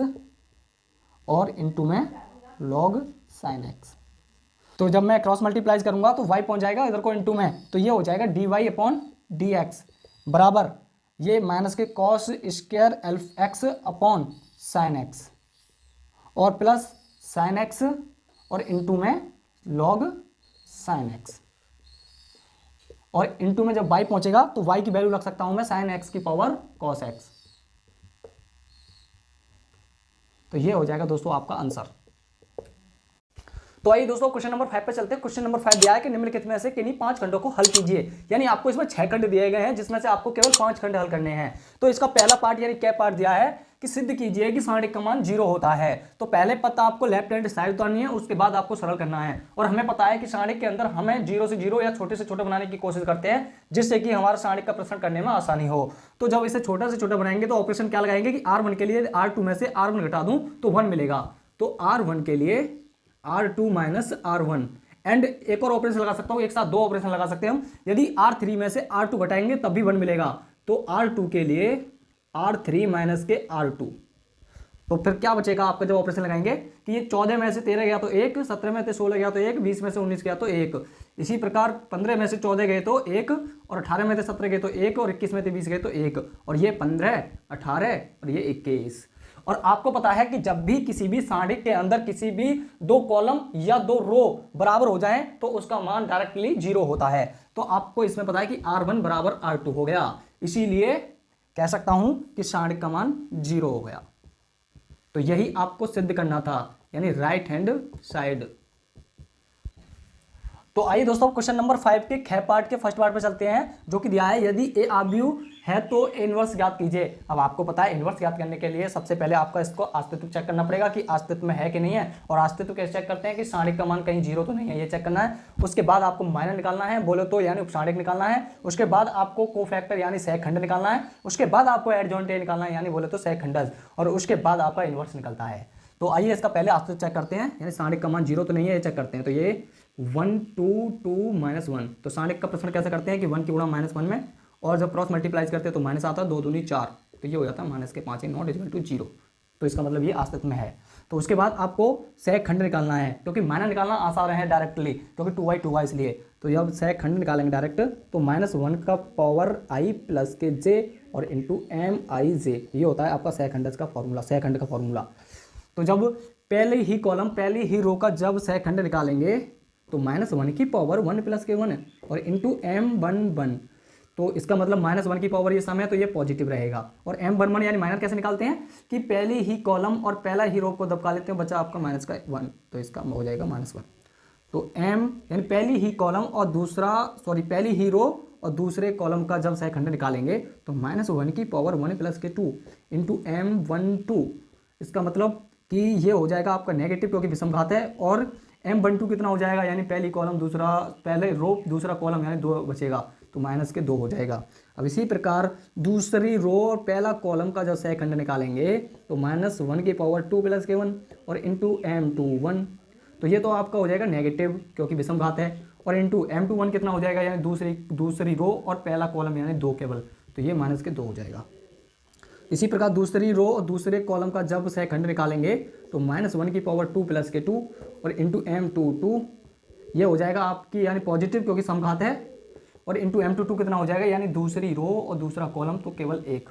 S1: और इंटू में log sin x। तो जब मैं क्रॉस मल्टीप्लाई करूंगा तो y पहुंच जाएगा इधर को इंटू में, तो ये हो जाएगा dy/dx बराबर ये माइनस के cos square x upon sin x, और प्लस sin x और इंटू में log sin x, और इंटू में जब y पहुंचेगा तो y की वैल्यू रख सकता हूं मैं sin x की पावर cos x। तो ये हो जाएगा दोस्तों आपका आंसर। तो आइए दोस्तों क्वेश्चन नंबर 5 पे चलते हैं। क्वेश्चन नंबर 5 दिया है कि निम्नलिखित में से किन्हीं 5 खंडों को हल कीजिए, यानी आपको इसमें 6 खंड दिए गए हैं जिसमें से आपको केवल 5 खंड हल करने हैं। तो इसका पहला पार्ट यानी क्या पार्ट दिया है कि सिद्ध कीजिए कि सारणिक का मान 0 होता है। तो पहले पता आपको लेफ्ट हैंड साइड उतारनी है, उसके बाद आपको सरल करना है, और हमें पता है कि सारणिक के अंदर हमें 0 से 0 या छोटे से छोटे बनाने की कोशिश करते हैं जिससे कि हमारा सारणिक का प्रश्न करने में आसानी हो। तो जब इसे छोटा से छोटा बनाएंगे तो ऑपरेशन क्या लगाएंगे कि R1 के लिए R2 में से R1 घटा दूं तो 1 मिलेगा, तो R1 के लिए R2 माइनस R1, एंड एक और ऑपरेशन लगा सकता हूं, एक साथ 2 ऑपरेशन लगा सकते हैं हम। यदि R3 में से R2 घटाएंगे तब भी 1 मिलेगा, तो R2 के लिए R3 माइनस के R2, तो फिर क्या बचेगा आपका जब ऑपरेशन लगाएंगे कि ये 14 में से 13 गया तो 1, 17 में से 16 गया तो 1, 20 में से 19 गया तो 1, इसी प्रकार 15 में से 14 गए तो 1, और 18 में से 17 गए तो 1, और 21 में से 20 गए तो 1, और ये 15, 18 और ये 21। और आपको पता है कि जब भी किसी भी सारणिक के अंदर किसी भी 2 कॉलम या 2 रो बराबर हो जाएं तो उसका मान डायरेक्टली 0 होता है। तो आपको इसमें पता है कि R1 बराबर R2 हो गया, इसीलिए कह सकता हूं कि सारणिक का मान 0 हो गया। तो यही आपको सिद्ध करना था, यानी राइट हैंड साइड। तो आइए दोस्तों क्वेश्चन नंबर 5 के ख पार्ट के फर्स्ट पार्ट पे चलते हैं, जो कि दिया है यदि ए आव्यूह है तो इनवर्स ज्ञात कीजिए। अब आपको पता है इनवर्स ज्ञात करने के लिए सबसे पहले आपका इसको अस्तित्व चेक करना पड़ेगा कि अस्तित्व में है कि नहीं है, और अस्तित्व कैसे चेक करते हैं कि सारणिक का मान कहीं 0 तो नहीं है, ये चेक करना है। उसके बाद आपको माइनर निकालना है, बोले तो यानी उपसारणिक निकालना है। उसके बाद आपको कोफैक्टर यानी सहखंड निकालना है। उसके बाद आपको एडजॉइंट ए निकालना है, यानी बोले तो सहखंडज, और उसके बाद आपका इनवर्स निकलता है। तो आइए इसका पहले अस्तित्व चेक करते हैं, यानी सारणिक का मान 0 तो नहीं है, ये चेक करते हैं। तो ये 1 2 2 -1, तो सारणिक का प्रश्न कैसे करते हैं कि 1 की गुणा -1 में, और जब क्रॉस मल्टीप्लाई करते हैं तो माइनस आता है, 2 दूनी 4, तो ये हो जाता है -5 नॉट इक्वल टू 0। तो इसका मतलब ये अस्तित्व में है। तो उसके बाद आपको सहखंड निकालना है, क्योंकि माइनर निकालना आसान है डायरेक्टली, क्योंकि 2y 2y इसलिए। तो जब सहखंड निकालेंगे डायरेक्ट तो -1 का पावर i प्लस के j और इंटू MIJ, ये होता है आपका सहखंड का फॉर्मूला, सहखंड का फॉर्मूला। तो जब पहले ही कॉलम पहली ही रो का जब सहखंड निकालेंगे तो -1 की पावर 1 प्लस के 1 और इंटू M11, तो इसका मतलब -1 की पावर ये सम है तो ये पॉजिटिव रहेगा। और M11 यानी माइनर कैसे निकालते हैं कि पहली ही कॉलम और पहला ही रो को दबका लेते हैं, बचा आपका -1, तो इसका हो जाएगा -1। तो m यानी पहली ही कॉलम और पहली ही रो और दूसरे कॉलम का जब सहखंड निकालेंगे तो -1 की पावर 1 + के 2 इंटू m12। इसका मतलब कि ये हो जाएगा आपका नेगेटिव क्योंकि विषम घात है, और m12 कितना हो जाएगा, यानी पहली कॉलम पहले रो दूसरा कॉलम यानी 2 बचेगा तो -2 हो जाएगा। अब इसी प्रकार दूसरी रो और पहला कॉलम का जब सहखंड निकालेंगे तो -1 की पावर 2 + के 1 और इंटू m21। तो ये तो आपका हो जाएगा नेगेटिव क्योंकि विषम घात है, और इंटू m21 कितना हो जाएगा, यानी दूसरी रो और पहला कॉलम यानी 2 केवल, तो ये -2 हो जाएगा। इसी प्रकार दूसरी रो और दूसरे कॉलम का जब सहखंड निकालेंगे तो -1 की पावर 2 + के 2 और इंटू m22, ये हो जाएगा आपकी यानी पॉजिटिव क्योंकि समघात है, और इंटू m22 कितना हो जाएगा, यानी दूसरी रो और दूसरा कॉलम तो केवल 1,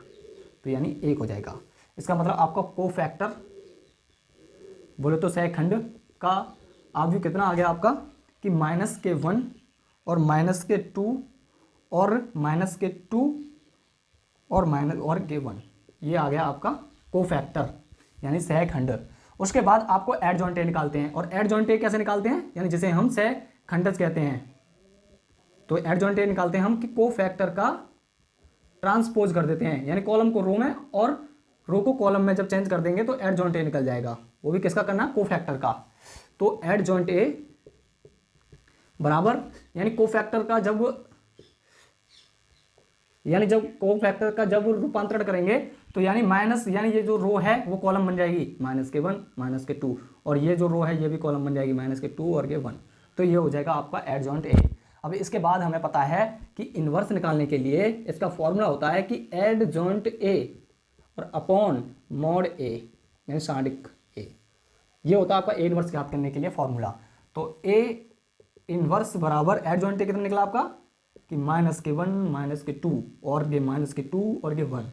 S1: तो यानी 1 हो जाएगा। इसका मतलब आपका कोफैक्टर बोले तो सहखंड का आव्यूह कितना आ गया आपका कि -1 और -2 और -2 और के 1, ये आ गया आपका कोफैक्टर यानी सहखंड। उसके बाद आपको एडजॉइंट ए निकालते हैं, और एडजॉइंट ए कैसे निकालते हैं, यानी जिसे हम सहखंडज कहते हैं। तो एडजॉइंट ए निकालते हैं हम कि कोफैक्टर का ट्रांसपोज कर देते हैं, यानी कॉलम को रो में और रो को कॉलम में जब चेंज कर देंगे तो एडजॉइंट ए निकल जाएगा। वो भी किसका करना, कोफैक्टर का। तो एडजॉइंट ए बराबर यानी कोफैक्टर का जब कोफैक्टर का जब रूपांतरण करेंगे तो यानी यानी ये जो रो है वो कॉलम बन जाएगी -1 - के 2, और ये जो रो है ये भी कॉलम बन जाएगी -2 और के 1। तो ये हो जाएगा आपका एडजॉइंट ए। अब इसके बाद हमें पता है कि इन्वर्स निकालने के लिए इसका फॉर्मूला होता है कि एडजॉइंट ए और अपॉन मॉड ए यानी साडिक ए, ये होता है आपका ए इन्वर्स ज्ञात करने के लिए फॉर्मूला। तो ए इन्वर्स बराबर एडजॉइंट ए कितना निकला आपका कि -1 - के 2 और ये -2 और ये 1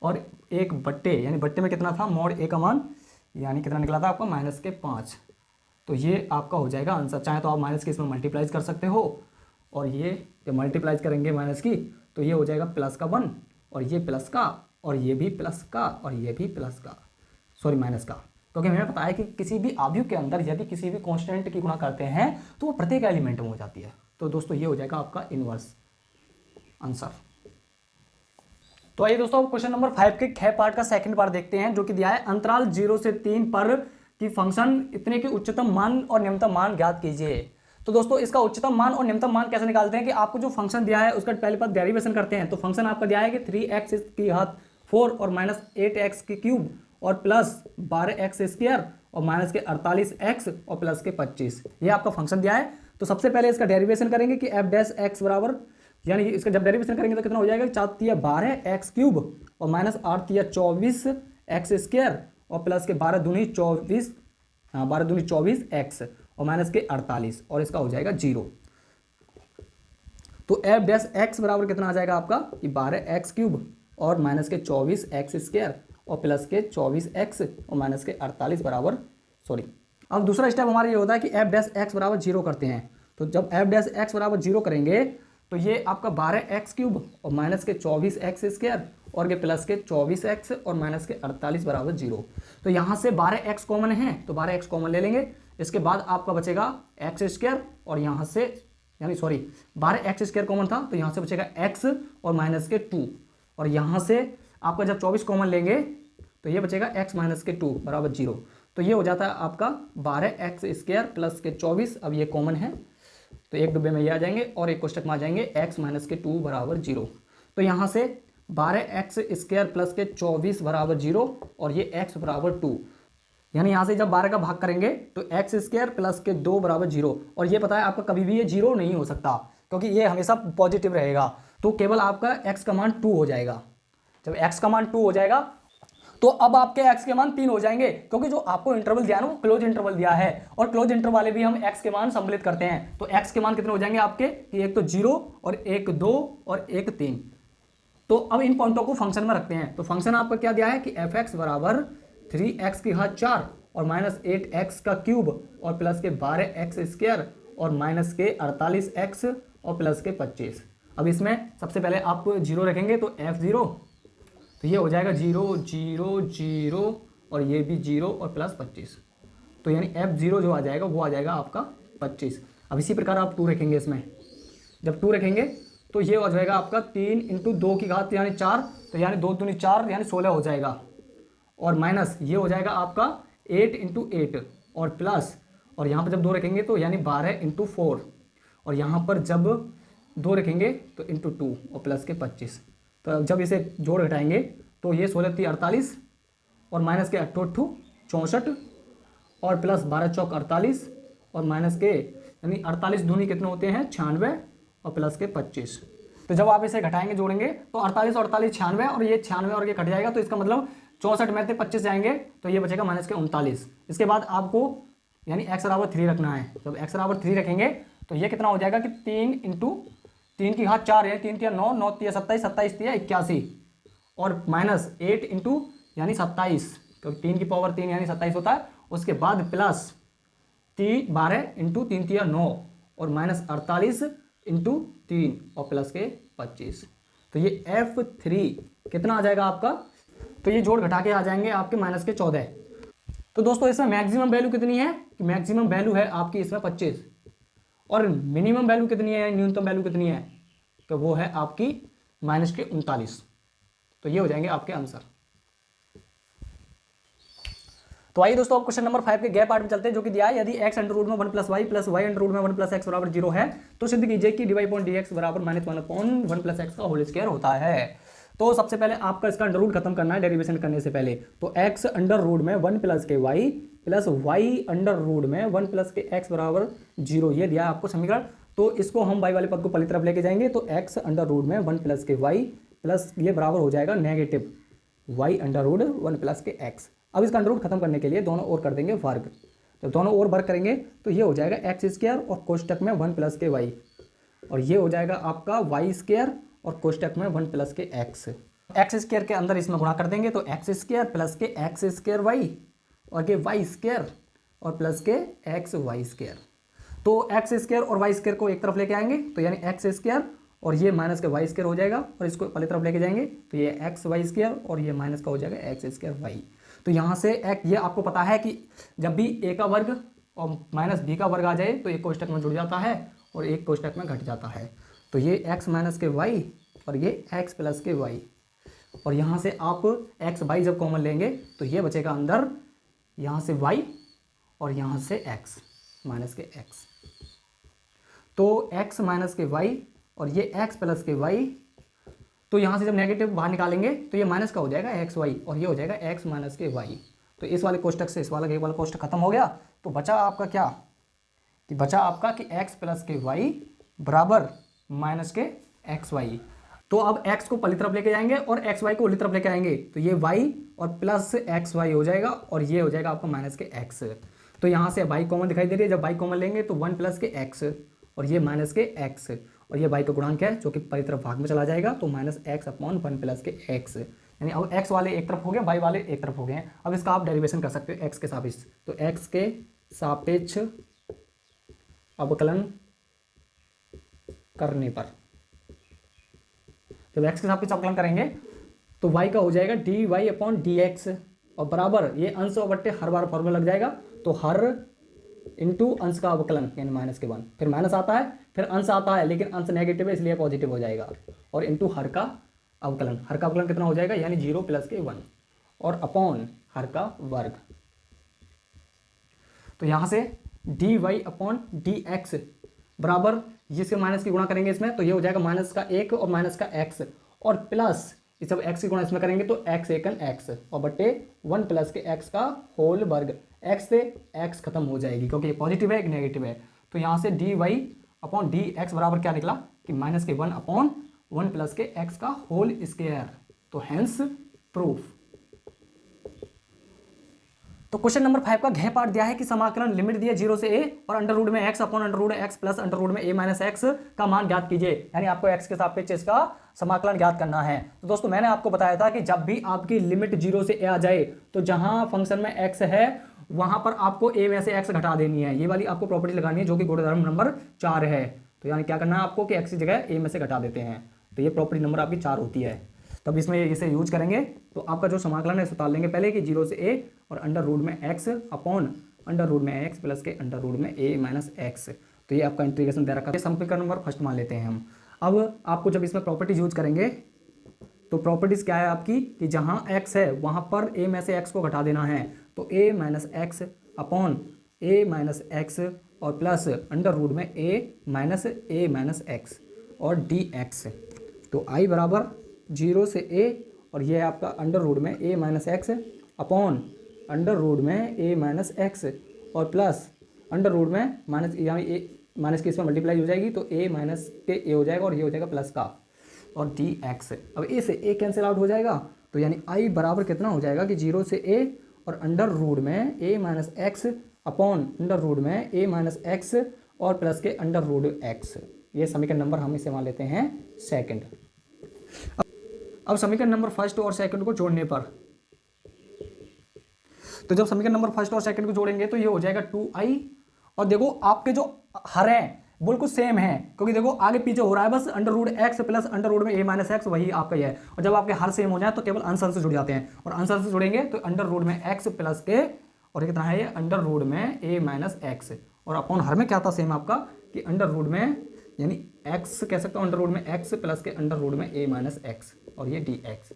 S1: और एक बट्टे, यानी बट्टे में कितना था मॉड ए का मान, यानी कितना निकला था आपका -5। तो ये आपका हो जाएगा आंसर। चाहे तो आप माइनस के इसमें मल्टीप्लाइज कर सकते हो, और ये जब मल्टीप्लाइज करेंगे माइनस की तो ये हो जाएगा +1 और ये प्लस का और ये भी प्लस का और ये भी प्लस का, सॉरी माइनस का, क्योंकि हमें पता है कि किसी भी आव्यूह के अंदर यदि किसी भी कांस्टेंट की गुणा करते हैं तो वो प्रत्येक एलिमेंट में हो जाती है। तो दोस्तों ये हो जाएगा आपका इनवर्स आंसर। तो आइए दोस्तों क्वेश्चन नंबर 5 के ख पार्ट का सेकंड पार्ट देखते हैं, जो कि दिया है अंतराल 0 से 3 पर कि फंक्शन इतने के उच्चतम मान और निम्नतम मान ज्ञात कीजिए। तो दोस्तों इसका उच्चतम मान और निम्नतम मान कैसे निकालते हैं कि आपको जो फंक्शन दिया है उसका पहले बात डेरिवेशन करते हैं। तो फंक्शन आपका दिया है कि 3x⁴ और -8x³ और +12x² और -48x और +25, ये आपका फंक्शन दिया है। तो सबसे पहले इसका डेरिवेशन करेंगे कि f' बराबर, यानी इसका जब डेरिवेशन करेंगे तो कितना हो जाएगा 4×12x³ और -8×24x² और प्लस के 12×24x और -48 और इसका हो जाएगा 0। तो f' बराबर कितना आ जाएगा आपका कि 12x³ और -24x² और प्लस के 24x और -48 बराबर, सॉरी। अब दूसरा स्टेप हमारा ये होता है कि f' बराबर 0 करते हैं। तो जब f' बराबर 0 करेंगे तो ये आपका 12x³ और -24x² और के प्लस के 24x और -48 बराबर 0। तो यहाँ से 12x कॉमन है तो 12x कॉमन ले लेंगे। इसके बाद आपका बचेगा x² और यहाँ से, यानी सॉरी 12x² कॉमन था तो यहाँ से बचेगा x और -2, और यहाँ से आपका जब 24 कॉमन लेंगे तो ये बचेगा x -2 बराबर 0। तो ये हो जाता है आपका 12x² प्लस के 24, अब ये कॉमन है तो एक डब्बे में ये आ जाएंगे और एक कोष्टक में आ जाएंगे x -2 बराबर 0। तो यहाँ से 12x² प्लस के 24 बराबर 0 और ये x बराबर 2, यानी यहाँ से जब 12 का भाग करेंगे तो x² प्लस के 2 बराबर 0, और ये पता है आपका कभी भी ये 0 नहीं हो सकता क्योंकि ये हमेशा पॉजिटिव रहेगा। तो केवल आपका x का मान 2 हो जाएगा। जब x का मान 2 हो जाएगा तो अब आपके x के मान 3 हो जाएंगे, क्योंकि जो आपको इंटरवल दिया है ना वो क्लोज इंटरवल दिया है, और क्लोज इंटरवल वाले भी हम x के मान सम्मिलित करते हैं। तो x के मान कितने हो जाएंगे आपके कि एक तो 0 और एक 2 और एक 3। तो अब इन पॉइंटों को फंक्शन में रखते हैं। तो फंक्शन आपका क्या दिया है कि f(x) बराबर 3x⁴ और -8x³ और प्लस के 12x² और -48x और प्लस के 25। अब इसमें सबसे पहले आप 0 रखेंगे तो f0, तो ये हो जाएगा 0 0 0 और ये भी 0 और प्लस 25। तो यानी f0 जो आ जाएगा वो आ जाएगा आपका 25। अब इसी प्रकार आप 2 रखेंगे इसमें, जब 2 रखेंगे तो ये हो जाएगा आपका 3 इंटू 2 की घात यानी 4, तो यानी 2 दूनी 4 यानी 16 हो जाएगा। और माइनस ये हो जाएगा आपका 8 इंटू 8 और प्लस, और यहाँ पर जब 2 रखेंगे तो यानी 12 इंटू 4, और यहाँ पर जब 2 रखेंगे तो इंटू 2 और प्लस के 25। तो जब इसे जोड़ घटाएंगे तो ये 16 3 48 और माइनस के 8 8 64 और प्लस 12 चौक 48 और माइनस के यानी 48 दूनी कितने होते हैं 96 और प्लस के 25। तो जब आप इसे घटाएंगे जोड़ेंगे तो 48 और 48 96 और ये 96 और ये कट जाएगा, तो इसका मतलब 64 में से 25 जाएंगे तो ये बचेगा माइनस के 39। इसके बाद आपको यानी x बराबर 3 रखना है। जब x बराबर 3 रखेंगे तो ये कितना हो जाएगा कि 3 इंटू 3 की घात 4 है, 3 3 9 9 3 27 27 3 81 और माइनस 8 इंटू यानी 27, तो 3 की पावर 3 यानी 27 होता है। उसके बाद प्लस 12 इंटू 3 3 9 और माइनस 48 इंटू 3 और प्लस के 25। तो ये F3 कितना आ जाएगा आपका, तो ये जोड़ घटा के आ जाएंगे आपके माइनस के 14। तो दोस्तों इसमें मैक्सिमम वैल्यू कितनी है कि मैक्सिमम वैल्यू है आपकी इसमें 25 और मिनिमम वैल्यू कितनी है, न्यूनतम वैल्यू कितनी है, तो वो है आपकी माइनस के 39। तो ये हो जाएंगे आपके आंसर। तो आइए दोस्तों अब क्वेश्चन नंबर 5 के गैप पार्ट में चलते हैं, जो कि दिया है यदि x अंडर रूट में 1 plus y plus y under root में 1 प्लस एक्स बराबर 0 है तो सिद्ध कीजिए कि dy अपॉन dx बराबर -1/1 प्लस एक्स का होल स्क्वायर होता है। तो सबसे पहले आपका इसका अंडर रूट खत्म करना है डेरिवेशन करने से पहले। तो x अंडर रूट में 1 प्लस के y plus y under root में 1 प्लस के एक्स बराबर 0, ये दिया है आपको समीकरण। तो इसको हम y वाले पद को पहली तरफ लेके जाएंगे, तो x अंडर रूट में 1 प्लस के वाई प्लस ये बराबर हो जाएगा negative y under root 1 plus के एक्स। अब इसका अंडर रूट खत्म करने के लिए दोनों ओर कर देंगे वर्ग। तो दोनों ओर वर्ग करेंगे तो ये हो जाएगा एक्स स्क्वायर और कोष्टक में 1 प्लस के वाई, और ये हो जाएगा आपका वाई स्क्वायर और कोष्टक में 1 प्लस के एक्स। एक्स स्क्वायर के अंदर इसमें गुणा कर देंगे तो एक्स स्क्वायर प्लस के एक्स स्क्वायर वाई और ये वाई स्क्वायर और प्लस के एक्स वाई स्क्वायर। तो एक्स स्क्वायर और वाई स्क्वायर को एक तरफ लेके आएंगे तो यानी एक्स स्क्वायर और ये माइनस के वाई स्क्वायर हो जाएगा, और इसको पहले तरफ लेके जाएंगे तो ये एक्स वाई स्क्वायर और ये माइनस का हो जाएगा एक्स स्क्वायर वाई। तो यहाँ से ये आपको पता है कि जब भी a का वर्ग और माइनस b का वर्ग आ जाए तो एक कोष्टक में जुड़ जाता है और एक कोष्टक में घट जाता है। तो ये x माइनस के y और ये x प्लस के y, और यहाँ से आप x y जब कॉमन लेंगे तो ये बचेगा अंदर यहाँ से y और यहाँ से x माइनस के x। तो x माइनस के y और ये x प्लस के y, तो यहाँ से जब नेगेटिव बाहर निकालेंगे तो ये माइनस का हो जाएगा एक्स वाई और ये हो जाएगा एक्स माइनस के वाई। तो इस वाले कोष्टक से इस वाला कोष्टक खत्म हो गया। तो बचा आपका क्या कि बचा आपका कि एक्स प्लस के वाई बराबर माइनस के एक्स वाई। तो अब एक्स को पहली तरफ लेके जाएंगे और एक्स वाई को उल्टी तरफ लेके आएंगे तो ये वाई और प्लस एक्स वाई हो जाएगा और ये हो जाएगा आपका माइनस के एक्स। तो यहाँ से वाई कॉमन दिखाई दे रही है, जब वाई कॉमन लेंगे तो 1 प्लस के एक्स और ये माइनस के एक्स और ये y का गुणांक है जो कि पहली तरफ भाग में चला जाएगा तो माइनस एक्स अपॉन 1 प्लस के x, यानी अब x वाले एक तरफ हो गए y वाले एक तरफ हो गए हैं। अब इसका आप डेरिवेशन कर सकते हो x के सापेक्ष। तो x के सापेक्ष अवकलन करने पर जब x के सापेक्ष अवकलन करेंगे तो y का हो जाएगा dy अपॉन dx और बराबर ये अंश और बट्टे हर बार फॉर्मूला लग जाएगा। तो हर इंटू अंश का अवकलन यानी माइनस के 1, फिर माइनस आता है फिर अंश आता है लेकिन अंश नेगेटिव है इसलिए पॉजिटिव हो जाएगा, और इंटू हर का अवकलन। हर का अवकलन कितना हो जाएगा यानी 0 प्लस के 1 और अपॉन हर का वर्ग। तो यहाँ से dy अपॉन dx बराबर जिसके माइनस की गुणा करेंगे इसमें तो ये हो जाएगा माइनस का 1 और माइनस का x और प्लस इस सब x की गुणा इसमें करेंगे तो x एकन x और बट्टे 1 प्लस के x का होल वर्ग। x से x खत्म हो जाएगी क्योंकि ये पॉजिटिव है एक नेगेटिव है। तो यहाँ से dy अपॉन dx बराबर क्या निकला कि माइनस के 1 अपॉन 1 प्लस के x का होल स्क्वायर। तो हेंस प्रूफ। तो क्वेश्चन नंबर 5 का घ पार्ट दिया है कि समाकलन लिमिट दिया 0 से a और अंडर रूट में x upon under root x plus under root में a माइनस x का मान ज्ञात कीजिए, यानी आपको x के सापेक्ष इसका समाकलन ज्ञात करना है। तो दोस्तों मैंने आपको बताया था कि जब भी आपकी लिमिट 0 से a आ जाए तो जहां फंक्शन में x है वहां पर आपको a में से x घटा देनी है। ये वाली आपको प्रॉपर्टी लगानी है जो कि गुणधर्म नंबर 4 है। तो यानी क्या करना है आपको कि x की जगह a में से घटा देते हैं। तो ये प्रॉपर्टी नंबर आपकी 4 होती है। तब इसमें इसे यूज करेंगे तो आपका जो समाकलन है उतार लेंगे पहले कि 0 से a और अंडर रूट में x अपॉन अंडर रूट में एक्स प्लस के अंडर रूट में ए माइनस एक्स। तो ये आपका इंटीग्रेशन दे रखा है। समीकरण नंबर फर्स्ट मान लेते हैं हम। अब आपको जब इसमें प्रॉपर्टीज यूज करेंगे तो प्रॉपर्टीज क्या है आपकी कि जहाँ x है वहाँ पर a में से x को घटा देना है। तो a minus x upon a minus x और प्लस अंडर रूट में a माइनस एक्स और dx। तो i बराबर 0 से a और ये है आपका अंडर रूट में a minus x upon under root में a माइनस एक्स और प्लस अंडर रूट में माइनस, यानी a माइनस की इसमें मल्टीप्लाई हो जाएगी तो a माइनस के a हो जाएगा और ये हो जाएगा प्लस का और dx। अब a से a कैंसिल आउट हो जाएगा तो यानी i बराबर कितना हो जाएगा कि 0 से a और अंडर रूट में a minus x upon under root में a माइनस एक्स और प्लस के अंडर रूट x। ये समीकरण नंबर हम इसे मान लेते हैं सेकंड। अब समीकरण नंबर फर्स्ट और सेकंड को जोड़ने पर, तो जब समीकरण नंबर फर्स्ट और सेकंड को जोड़ेंगे तो ये हो जाएगा 2i। और देखो आपके जो हर हैं बिल्कुल सेम है, क्योंकि देखो आगे पीछे हो रहा है बस under root x plus under root में a माइनस एक्स, वही आपका ही है। और जब आपके हर सेम हो जाए तो केवल अंश अंश से जुड़ जाते हैं, और अंश अंश से जुड़ेंगे तो अंडर रूट में x प्लस के और कितना है ये अंडर रूट में a माइनस एक्स और अपॉन हर में क्या था सेम आपका कि अंडर रूट में यानी x कह सकते हो अंडर रूट में x प्लस के अंडर रूट में a माइनस एक्स और ये dx।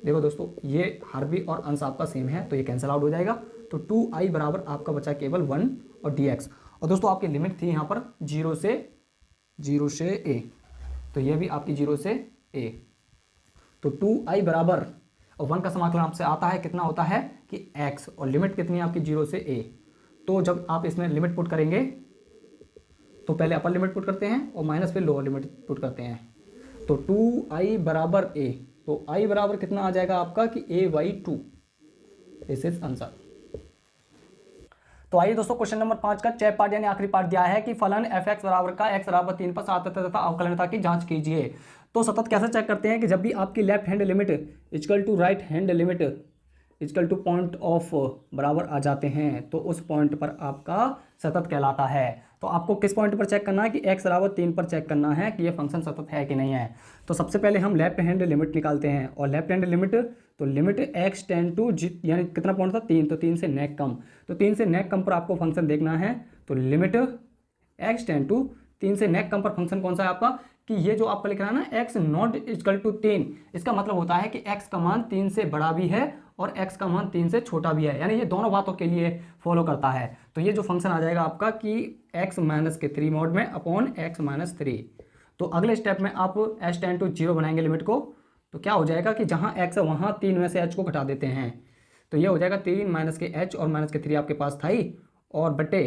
S1: देखो दोस्तों ये हर भी और अंश आपका सेम है तो ये कैंसिल आउट हो जाएगा। तो 2i बराबर आपका बचा केवल 1 और dx। और दोस्तों आपकी लिमिट थी यहाँ पर 0 से a, तो ये भी आपकी 0 से a। तो 2i बराबर और 1 का समाकलन आपसे आता है कितना होता है कि x और लिमिट कितनी है आपकी 0 से a। तो जब आप इसमें लिमिट पुट करेंगे तो पहले अपर लिमिट पुट करते हैं और माइनस फिर लोअर लिमिट पुट करते हैं। तो 2i बराबर a, तो i बराबर कितना आ जाएगा आपका कि a/2। This is answer. तो आइए दोस्तों क्वेश्चन नंबर 5 का चैप पार्ट यानी आखिरी पार्ट दिया है कि फलन f(x) बराबर का x बराबर 3 पर सातत्य तथा अवकलनीयता की जांच कीजिए। तो सतत कैसे चेक करते हैं कि जब भी आपकी left hand limit equal to right hand limit equal to point of बराबर आ जाते हैं तो उस पॉइंट पर आपका सतत कहलाता है। तो आपको किस पॉइंट पर चेक करना है कि x बराबर 3 पर चेक करना है कि ये फंक्शन सतत है कि नहीं है। तो सबसे पहले हम लेफ्ट हैंड लिमिट निकालते हैं और लेफ्ट हैंड लिमिट तो लिमिट x टेंड टू यानी कितना पॉइंट था 3, तो 3 से नेक कम, तो 3 से नेक कम पर आपको फंक्शन देखना है। तो लिमिट x टेंड टू 3 से नेक कम पर फंक्शन कौन सा है आपका कि ये जो आपका लिख रहा है ना x नॉट इक्वल टू 3, इसका मतलब होता है कि x का मान 3 से बड़ा भी है और x का मान 3 से छोटा भी है, यानी ये दोनों बातों के लिए फॉलो करता है। तो ये जो फंक्शन आ जाएगा आपका कि x माइनस के 3 मॉड में अपॉन x माइनस 3। तो अगले स्टेप में आप h टेंड टू 0 बनाएंगे लिमिट को, तो क्या हो जाएगा कि जहाँ x है वहाँ 3 में से h को घटा देते हैं। तो ये हो जाएगा 3 माइनस के h और माइनस के 3 आपके पास था ही और बटे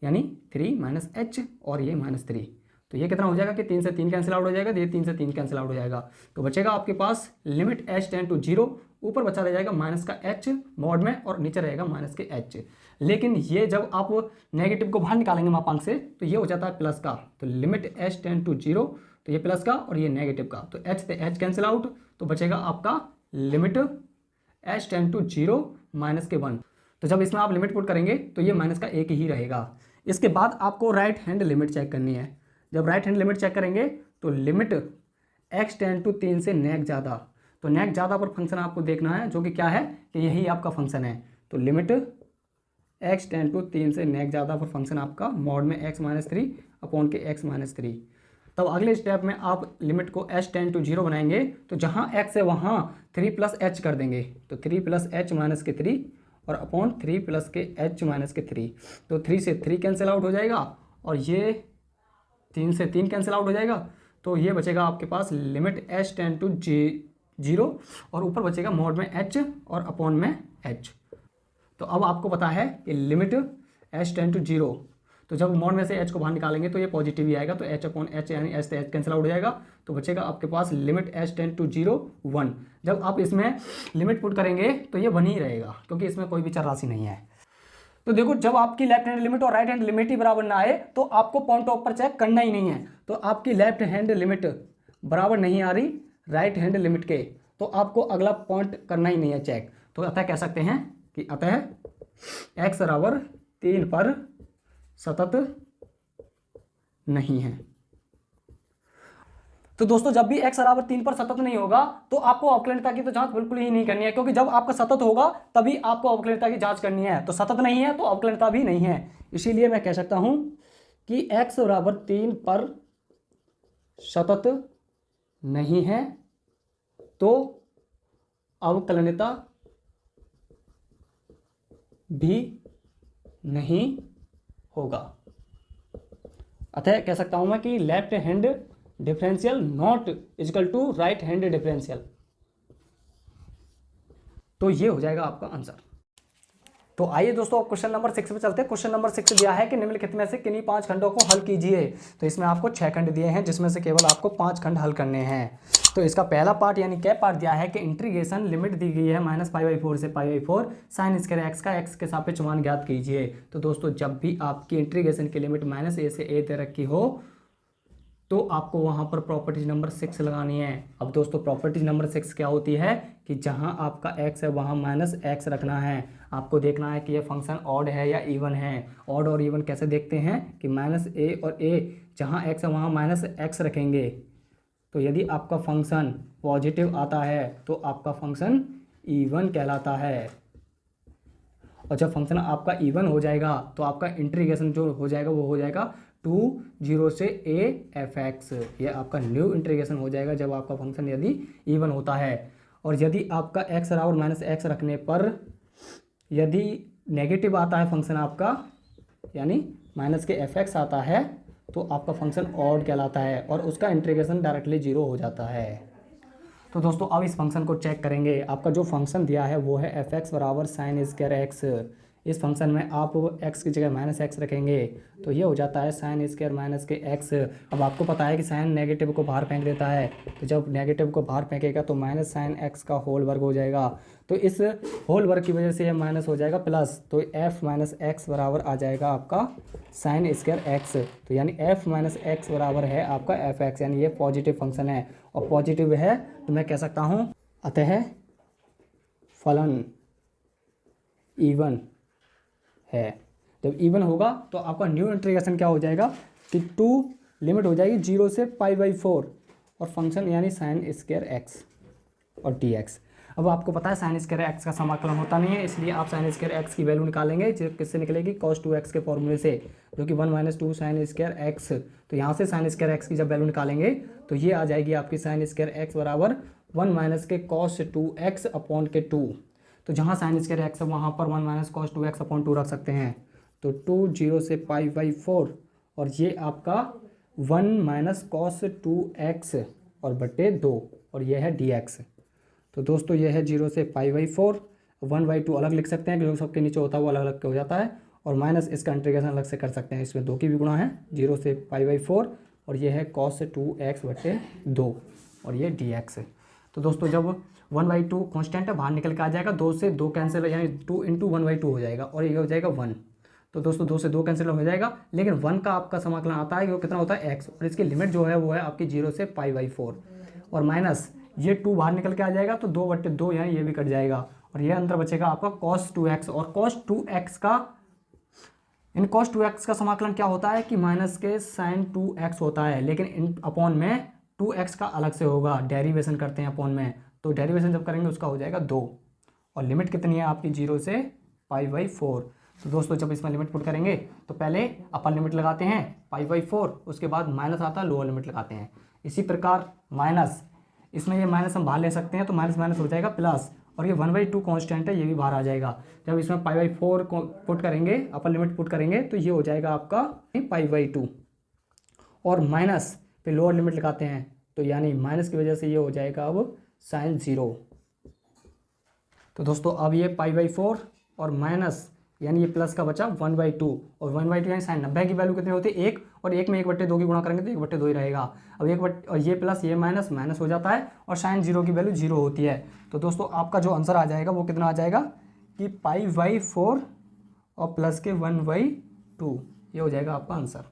S1: यानी 3 माइनस h और ये माइनस 3। तो ये कितना हो जाएगा कि 3 से 3 कैंसिल आउट हो जाएगा, ये 3 से 3 कैंसिल आउट हो जाएगा। तो बचेगा आपके पास लिमिट h टेंड टू 0, ऊपर बचा रह जाएगा माइनस का h मॉड में और नीचे रहेगा माइनस के h। लेकिन ये जब आप नेगेटिव को बाहर निकालेंगे मापांक से तो ये हो जाता है प्लस का। तो लिमिट h टेंड टू 0, तो ये प्लस का और ये नेगेटिव का, तो h से h कैंसिल आउट, तो बचेगा आपका limit h tend to 0 minus के 1। तो जब इसमें आप लिमिट पुट करेंगे तो ये माइनस का 1 ही रहेगा। इसके बाद आपको राइट हैंड लिमिट चेक करनी है। जब राइट हैंड लिमिट चेक करेंगे तो लिमिट x टेंड टू 3 से नेक ज़्यादा, तो नेक ज़्यादा पर फंक्शन आपको देखना है जो कि क्या है कि यही आपका फंक्शन है। तो लिमिट x टेंड टू 3 से नेक ज़्यादा पर फंक्शन आपका मॉड में x माइनस 3 अपॉन के x माइनस 3। तब अगले स्टेप में आप लिमिट को h टेंड टू 0 बनाएंगे, तो जहाँ x है वहाँ 3 प्लस h कर देंगे, तो 3 प्लस h माइनस के 3 और अपॉन 3 प्लस के h माइनस के 3। तो 3 से 3 कैंसिल आउट हो जाएगा और ये 3 से 3 कैंसिल आउट हो जाएगा। तो ये बचेगा आपके पास लिमिट h टेंड टू 0 और ऊपर बचेगा मॉड में h और अपॉन में h। तो अब आपको पता है कि लिमिट h टेंड टू 0, तो जब मॉड में से h को बाहर निकालेंगे तो ये पॉजिटिव ही आएगा, तो h अपॉन h यानी h से h कैंसिल आउट हो जाएगा। तो बचेगा आपके पास लिमिट h टेंड टू 0 1। जब आप इसमें लिमिट पुट करेंगे तो ये 1 ही रहेगा क्योंकि इसमें कोई भी चर राशि नहीं है। तो देखो जब आपकी लेफ्ट हैंड लिमिट और राइट हैंड लिमिट ही बराबर ना आए तो आपको पॉइंट ऑफ पर चेक करना ही नहीं है। तो आपकी लेफ्ट हैंड लिमिट बराबर नहीं आ रही राइट हैंड लिमिट के, तो आपको अगला पॉइंट करना ही नहीं है चेक। तो अतः कह सकते हैं कि अतः x बराबर 3 पर सतत नहीं है। तो दोस्तों जब भी x बराबर 3 पर सतत नहीं होगा तो आपको अवकलनीयता की तो जांच बिल्कुल ही नहीं करनी है, क्योंकि जब आपका सतत होगा तभी आपको अवकलनीयता की जांच करनी है। तो सतत नहीं है तो अवकलनीयता भी नहीं है, इसीलिए मैं कह सकता हूं कि x बराबर 3 पर सतत नहीं है तो अवकलनीयता भी नहीं होगा। अतः कह सकता हूं मैं कि left hand differential not equal to right hand differential. तो ये हो जाएगा आपका आंसर। तो आइए दोस्तों क्वेश्चन नंबर 6 पे चलते हैं। क्वेश्चन नंबर 6 दिया है कि निम्नलिखित में से किन्हीं 5 खंडों को हल कीजिए। तो इसमें आपको 6 खंड दिए हैं जिसमें से केवल आपको 5 खंड हल करने हैं। तो इसका पहला पार्ट यानी क्या पार्ट दिया है कि इंटीग्रेशन लिमिट दी गई है -π/4 से π/4 साइन स्क्वायर एक्स का एक्स के सापेक्ष मान ज्ञात कीजिए। तो दोस्तों जब भी आपकी इंटीग्रेशन की लिमिट -a से a दे रखी हो तो आपको वहां पर प्रॉपर्टी नंबर 6 लगानी है। अब दोस्तों प्रॉपर्टी नंबर 6 क्या होती है कि जहां आपका x है वहां -x रखना है। आपको देखना है कि ये फंक्शन ऑड है या इवन है। ऑड और इवन कैसे देखते हैं कि -a और a जहां x है वहां -x रखेंगे। तो यदि आपका फंक्शन पॉजिटिव आता है तो आपका फंक्शन इवन कहलाता है, और जब फंक्शन आपका इवन हो जाएगा तो आपका इंटीग्रेशन जो हो जाएगा वो हो जाएगा 0 से a f(x). ये आपका न्यू इंटीग्रेशन हो जाएगा जब आपका फंक्शन यदि इवन होता है। और यदि आपका x बराबर -x रखने पर यदि नेगेटिव आता है फंक्शन आपका यानी माइनस के f(x) आता है तो आपका फंक्शन ऑड कहलाता है और उसका इंटीग्रेशन डायरेक्टली 0 हो जाता है। तो दोस्तों अब इस फंक्शन को चेक करेंगे। आपका जो फंक्शन दिया है वो है f(x) बराबर साइन स्क्वायर एक्स। इस फंक्शन में आप x की जगह -x रखेंगे तो ये हो जाता है साइन स्क्वायर माइनस के x। अब आपको पता है कि साइन नेगेटिव को बाहर फेंक देता है, तो जब नेगेटिव को बाहर फेंकेगा तो माइनस साइन x का होल वर्ग हो जाएगा। तो इस होल वर्ग की वजह से ये माइनस हो जाएगा प्लस, तो f माइनस एक्स बराबर आ जाएगा आपका साइन स्क्वायर x। तो यानी f माइनस एक्स बराबर है आपका f(x), यानी ये पॉजिटिव फंक्शन है और पॉजिटिव है तो मैं कह सकता हूँ अतः फलन इवन है। जब इवन होगा तो आपका न्यू इंटीग्रेशन क्या हो जाएगा कि 2 लिमिट हो जाएगी 0 से π/4 और फंक्शन यानी साइन स्क्वायर एक्स और dx। अब आपको पता है साइन स्क्वायर एक्स का समाकलन होता नहीं है, इसलिए आप साइन स्क्वायर एक्स की वैल्यू निकालेंगे जो किससे निकलेगी cos 2x के फॉर्मूले से, जो कि 1 - 2 साइन स्क्वायर एक्स। तो यहाँ से साइन स्क्वायर एक्स की जब वैल्यू निकालेंगे तो ये आ जाएगी आपकी साइन स्क्वायर एक्स बराबर 1 - के cos 2x अपॉन के 2। तो जहाँ साइन स्क्वायर एक्स है वहाँ पर 1 - cos 2x अपॉन 2 रख सकते हैं। तो 2 0 से π/4 और ये आपका 1 - cos 2x और बटे 2 और ये है dx। तो दोस्तों ये है 0 से π/4, 1/2 अलग लिख सकते हैं, जो सबके नीचे होता है वो अलग अलग हो जाता है, और माइनस इसका इंटीग्रेशन अलग से कर सकते हैं, इसमें 2 की भी गुणा है 0 से π/4 और ये है cos 2x बटे 2 और ये dx। तो दोस्तों जब 1/2 कांस्टेंट है बाहर निकल के आ जाएगा, 2 से 2 कैंसिल यानी 2 × 1/2 हो जाएगा और ये हो जाएगा 1। तो दोस्तों 2 से 2 कैंसिल हो जाएगा, लेकिन 1 का आपका समाकलन आता है कि वो कितना होता है x, और इसकी लिमिट जो है वो है आपकी 0 से π/4 और माइनस ये 2 बाहर निकल के आ जाएगा तो 2/2 यानी ये भी कट जाएगा और ये अंदर बचेगा आपका cos 2x। और cos 2x का समाकलन क्या होता है कि माइनस के साइन 2x होता है, लेकिन इन अपॉन में 2x का अलग से होगा, डेरिवेशन करते हैं अपॉन में, तो डेरिवेशन जब करेंगे उसका हो जाएगा 2 और लिमिट कितनी है आपकी 0 से π/4। तो दोस्तों जब इसमें लिमिट पुट करेंगे तो पहले अपर लिमिट लगाते हैं π/4, उसके बाद माइनस आता है लोअर लिमिट लगाते हैं। इसी प्रकार माइनस इसमें ये माइनस हम बाहर ले सकते हैं तो माइनस माइनस हो जाएगा प्लस, और ये 1/2 कांस्टेंट है ये भी बाहर आ जाएगा। जब इसमें π/4 को पुट करेंगे अपर लिमिट पुट करेंगे तो ये हो जाएगा आपका π/2 और माइनस पे लोअर लिमिट लगाते हैं तो यानी माइनस की वजह से ये हो जाएगा अब साइन 0। तो दोस्तों अब ये π/4 और माइनस यानी ये प्लस का बचा 1/2 और 1/2 यानी साइन 90 की वैल्यू कितनी होती है 1, और 1 में 1/2 की गुणा करेंगे तो 1/2 ही रहेगा। अब 1 और ये प्लस ये माइनस माइनस हो जाता है और साइन 0 की वैल्यू 0 होती है। तो दोस्तों आपका जो आंसर आ जाएगा वो कितना आ जाएगा कि π/4 और प्लस के 1/2, ये हो जाएगा आपका आंसर।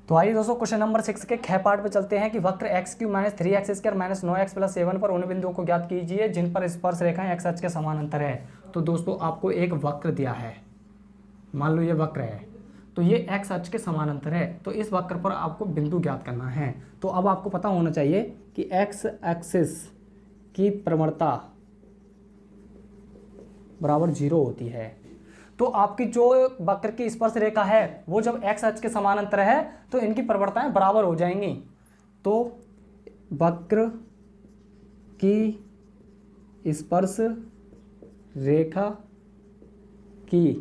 S1: तो आइए दोस्तों क्वेश्चन नंबर 6 के ख पार्ट पे चलते हैं कि वक्र x³ - 3x² - 9x + 7 पर उन बिंदुओं को ज्ञात कीजिए जिन पर स्पर्श रेखाएं x अक्ष के समानांतर है। तो दोस्तों आपको एक वक्र दिया है, मान लो ये वक्र है, तो ये एक्स अक्ष के समानांतर है। तो इस वक्र पर आपको बिंदु ज्ञात करना है। तो अब आपको पता होना चाहिए कि एक्स एक्सिस की प्रवणता बराबर 0 होती है। तो आपकी जो वक्र की स्पर्श रेखा है वो जब एक्स अक्ष के समानांतर है तो इनकी प्रवणताएं बराबर हो जाएंगी। तो वक्र की स्पर्श रेखा की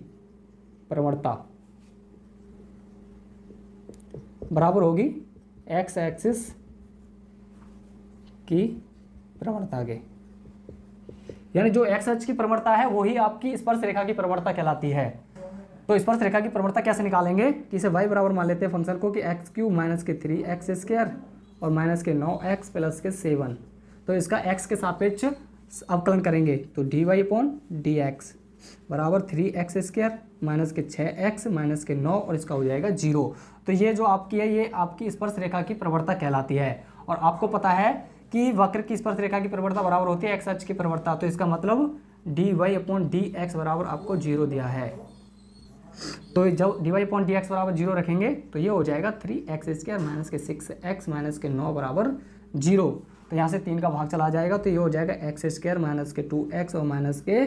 S1: प्रवणता बराबर होगी एक्स एक्सिस की प्रवणता के, यानी जो एक्स अक्ष की प्रवणता है वही आपकी स्पर्श रेखा की प्रवणता कहलाती है। तो स्पर्श रेखा की प्रवणता कैसे निकालेंगे कि इसे y बराबर मान लेते हैं फंक्शन को कि एक्स क्यूब माइनस के 3x स्क्वायर और माइनस के 9x प्लस के 7। तो इसका x के सापेक्ष अवकलन करेंगे तो dy/dx बराबर 3x स्क्वायर माइनस के 6x माइनस के 9 और इसका हो जाएगा 0। तो ये जो आपकी है ये आपकी स्पर्श रेखा की प्रवणता कहलाती है। और आपको पता है कि वक्र की स्पर्श रेखा की प्रवणता बराबर होती है एक्स अक्ष की प्रवणता। तो इसका मतलब dy/dx बराबर आपको 0 दिया है। तो जब dy/dx बराबर 0 रखेंगे तो ये हो जाएगा 3x स्क्वायर माइनस के 6x माइनस के 9 बराबर 0। तो यहाँ से 3 का भाग चला जाएगा तो ये हो जाएगा x स्क्वायर माइनस के 2x और माइनस के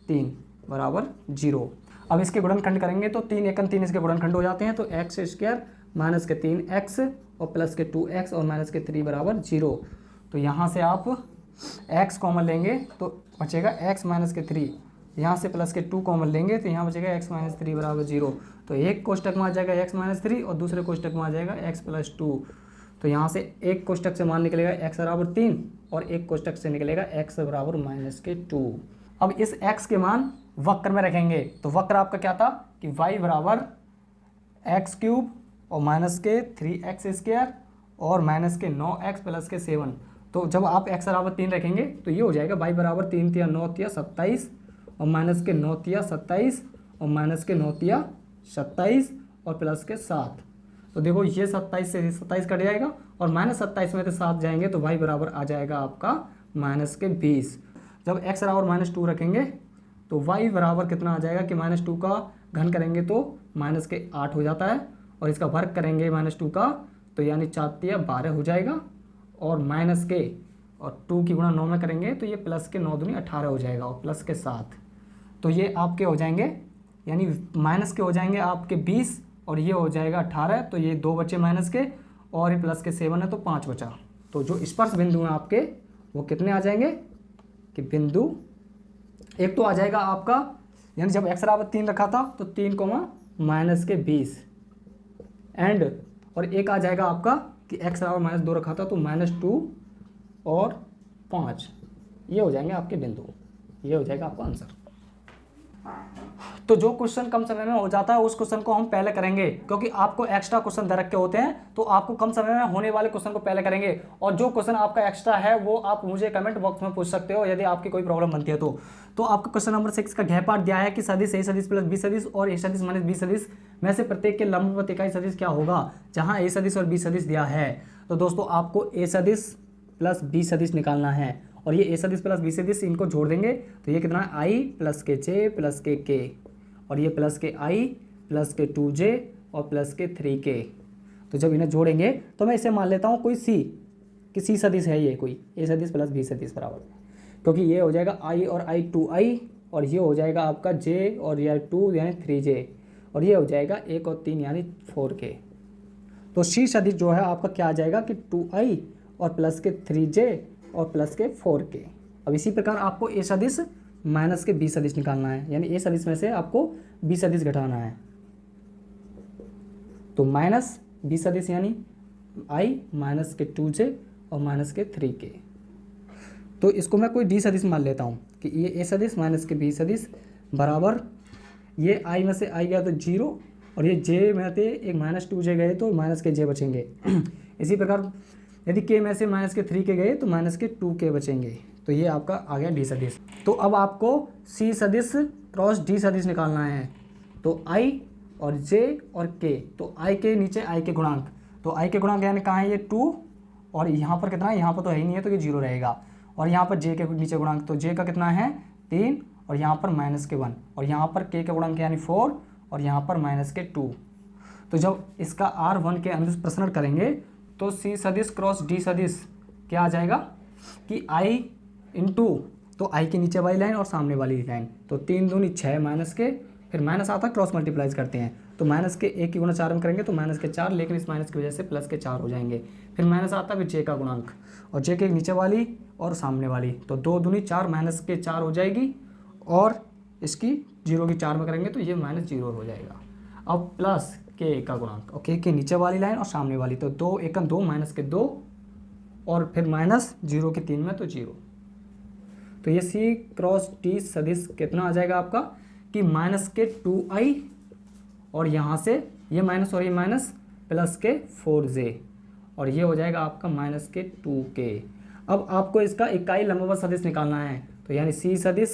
S1: 3 बराबर 0। अब इसके गुणनखंड करेंगे तो 3 एकम 3 इसके गुणनखंड हो जाते हैं। तो x स्क्वायर माइनस के 3x और प्लस के 2x और माइनस के 3 बराबर 0। तो यहाँ से आप x कॉमन लेंगे तो बचेगा x माइनस के 3, यहाँ से प्लस के 2 कॉमन लेंगे तो यहाँ बचेगा x माइनस 3 बराबर 0। तो एक कोष्टक में आ जाएगा x माइनस 3 और दूसरे कोष्टक में आ जाएगा x प्लस 2। तो यहाँ से एक कोष्टक से मान निकलेगा x बराबर 3 और एक कोष्टक से निकलेगा x बराबर माइनस के 2। अब इस x के मान वक्र में रखेंगे तो वक्र आपका क्या था कि y बराबर एक्स क्यूब और माइनस के 3x स्क्वायर और माइनस के 9x प्लस के 7। तो जब आप x बराबर 3 रखेंगे तो ये हो जाएगा y बराबर 3 तिया 9 तिया 27 और माइनस के 9 तिया 27 और माइनस के 9 तिया 27 और प्लस के 7। तो देखो ये 27 से 27 कट जाएगा और माइनस 27 में से 7 जाएंगे तो y बराबर आ जाएगा आपका माइनस के 20। जब x बराबर माइनस 2 रखेंगे तो y बराबर कितना आ जाएगा कि माइनस 2 का घन करेंगे तो माइनस के 8 हो जाता है और इसका वर्ग करेंगे माइनस 2 का तो यानी 4 तिया 12 हो जाएगा और माइनस के और 2 की गुणा 9 में करेंगे तो ये प्लस के 9 दूनी 18 हो जाएगा और प्लस के 7। तो ये आपके हो जाएंगे यानी माइनस के हो जाएंगे आपके 20 और ये हो जाएगा 18। तो ये 2 बचे माइनस के और ये प्लस के 7 है तो 5 बचा। तो जो स्पर्श बिंदु हैं आपके वो कितने आ जाएंगे कि बिंदु एक तो आ जाएगा आपका यानी जब x बराबर 3 रखा था तो 3 माइनस के 20 एंड और एक आ जाएगा आपका कि x बराबर माइनस 2 रखा था तो माइनस 2 और 5। ये हो जाएंगे आपके बिंदु, ये हो जाएगा आपका आंसर। तो जो क्वेश्चन कम समय में हो जाता है उस क्वेश्चन को हम पहले करेंगे क्योंकि आपको एक्स्ट्रा क्वेश्चन दे रखे होते हैं तो आपको कम समय में होने वाले क्वेश्चन को पहले करेंगे। और जो क्वेश्चन आपका एक्स्ट्रा है वो आप मुझे कमेंट बॉक्स में पूछ सकते हो यदि आपकी कोई प्रॉब्लम बनती है तो आपको क्वेश्चन नंबर 6 का गृह पाठ दिया है कि सदिश a सदिश प्लस b सदिश और a सदिश माइनस b सदिश में से प्रत्येक के लंबवत इकाई सदिश क्या होगा, जहां a सदिश और b सदिश दिया है। तो दोस्तों आपको a सदिश प्लस b सदिश निकालना है और ये a सदिश प्लस b सदिश इनको जोड़ देंगे तो ये कितना है i प्लस के j प्लस के k और ये प्लस के i प्लस के 2j और प्लस के 3k। तो जब इन्हें जोड़ेंगे तो मैं इसे मान लेता हूँ कोई c कि c सदिश है ये कोई a सदिश प्लस b सदिश बराबर, क्योंकि ये हो जाएगा i और i 2i और ये हो जाएगा आपका j और यह 2 यानी 3j और ये हो जाएगा 1 और 3 यानी 4k। तो c सदिश जो है आपका क्या आ जाएगा कि 2i और प्लस के 3j और प्लस के 4k। अब इसी प्रकार आपको a सदिश माइनस के b सदिश निकालना है यानी a सदिश में से आपको b सदिश घटाना है। तो माइनस b सदिश यानी i माइनस के 2j और माइनस के 3k। तो इसको मैं कोई d सदिश मान लेता हूँ कि ये a सदिश माइनस के b सदिश बराबर ये i में से i गया तो 0 और ये j में से एक माइनस 2j गए तो माइनस के j बचेंगे। इसी प्रकार यदि k में से माइनस के 3k गए तो माइनस के 2k बचेंगे। तो ये आपका आ गया d सदिश। तो अब आपको c सदिश क्रॉस d सदिश निकालना है तो i और j और k। तो i के नीचे i के गुणांक, तो i के गुणांक यानी कहाँ है ये 2 और यहाँ पर कितना है, यहाँ पर तो है ही नहीं है तो ये 0 रहेगा। और यहाँ पर j के नीचे गुणांक तो j का कितना है 3 और यहाँ पर माइनस के 1 और यहाँ पर k के गुणांक यानी 4 और यहाँ पर माइनस के 2। तो जब इसका R1 के अनुरूप प्रश्न करेंगे तो C सदिश क्रॉस D सदिश क्या आ जाएगा कि I इंटू, तो I के नीचे वाली लाइन और सामने वाली लाइन, तो 3 दूनी 6 माइनस के, फिर माइनस आता है क्रॉस मल्टीप्लाइज करते हैं, तो माइनस के 1 की गुणा 4 में करेंगे तो माइनस के 4, लेकिन इस माइनस की वजह से प्लस के 4 हो जाएंगे। फिर माइनस आता है फिर जे का गुणांक, और जे के नीचे वाली और सामने वाली, तो 2 दूनी 4 माइनस के 4 हो जाएगी, और इसकी 0 की 4 में करेंगे तो ये माइनस 0 हो जाएगा। अब प्लस के का गुणांक और के नीचे वाली लाइन और सामने वाली, तो 2 एकम 2 माइनस के 2 और फिर माइनस 0 के 3 में तो 0। तो ये C क्रॉस D सदिश कितना आ जाएगा आपका कि माइनस के 2i, और यहाँ से ये माइनस और ये माइनस प्लस के 4j, और ये हो जाएगा आपका माइनस के 2k। अब आपको इसका इकाई लंबवत सदिश निकालना है, तो यानी C सदिश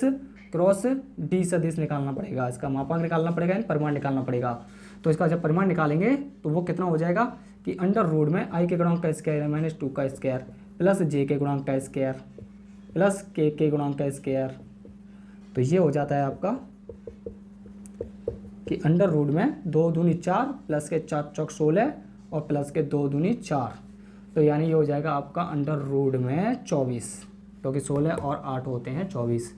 S1: क्रॉस D सदिश निकालना पड़ेगा, इसका मापांक निकालना पड़ेगा, यानी परिमाण निकालना पड़ेगा। तो इसका जब परिमाण निकालेंगे तो वो कितना हो जाएगा कि अंडर रूट में I के गुणांक का स्क्वायर है माइनस 2 का स्क्वायर प्लस J के गुणांक का स्क्वायर प्लस के गुणांक का स्क्वायर, तो ये हो जाता है आपका कि अंडर रूट में 2 दूनी 4 प्लस के 4 चौक 16 और प्लस के 2 दूनी 4, तो यानी ये हो जाएगा आपका अंडर रूट में 24, क्योंकि 16 और 8 होते हैं 24।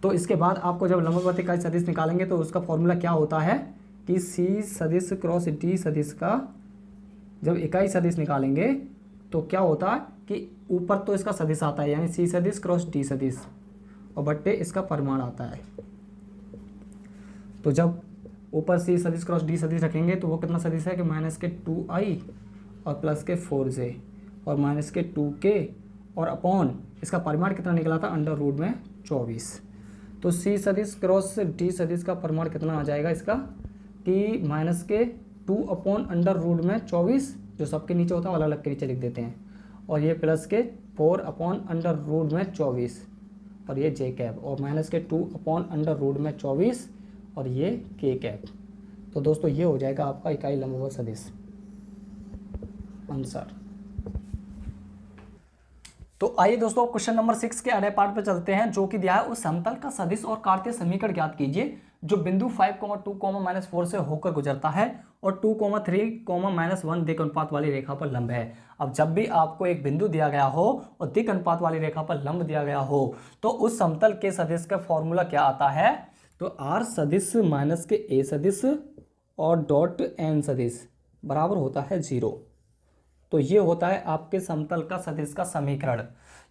S1: तो इसके बाद आपको जब लंबवत इकाई सदिश निकालेंगे तो उसका फॉर्मूला क्या होता है कि C सदिश क्रॉस D सदिश का जब इकाई सदिश निकालेंगे तो क्या होता है कि ऊपर तो इसका सदिश आता है, यानी C सदिश क्रॉस D सदिश, और बट्टे इसका परिमाण आता है। तो जब ऊपर C सदिश क्रॉस D सदिश रखेंगे तो वो कितना सदिश है कि माइनस के 2i और प्लस के 4j और माइनस के 2k और अपॉन इसका परिमाण कितना निकला था अंडर रूट में 24। तो C सदिश क्रॉस D सदिश का परिमाण कितना आ जाएगा इसका कि माइनस के 2 अपॉन अंडर रूट में 24, जो सबके नीचे होता है अलग अलग के नीचे लिख देते हैं, और ये प्लस के 4 अपॉन अंडर रूट में 24 और ये जे कैप, और माइनस के 2 अपॉन अंडर रूट में 24 और ये के कैप। तो दोस्तों ये हो जाएगा आपका इकाई लंबवत सदिश आंसर। तो आइए दोस्तों क्वेश्चन नंबर 6 के अगले पार्ट पर चलते हैं, जो कि दिया है उस समतल का सदिश और कार्तीय समीकरण ज्ञात कीजिए जो बिंदु 5,2,-4 से होकर गुजरता है और 2,3,-1 दिक् अनुपात वाली रेखा पर लंब है। अब जब भी आपको एक बिंदु दिया गया हो और दिक् अनुपात वाली रेखा पर लंब दिया गया हो तो उस समतल के सदिश का फॉर्मूला क्या आता है, तो R सदिश माइनस के A सदिश और डॉट N सदिश बराबर होता है 0। तो ये होता है आपके समतल का सदिश का समीकरण।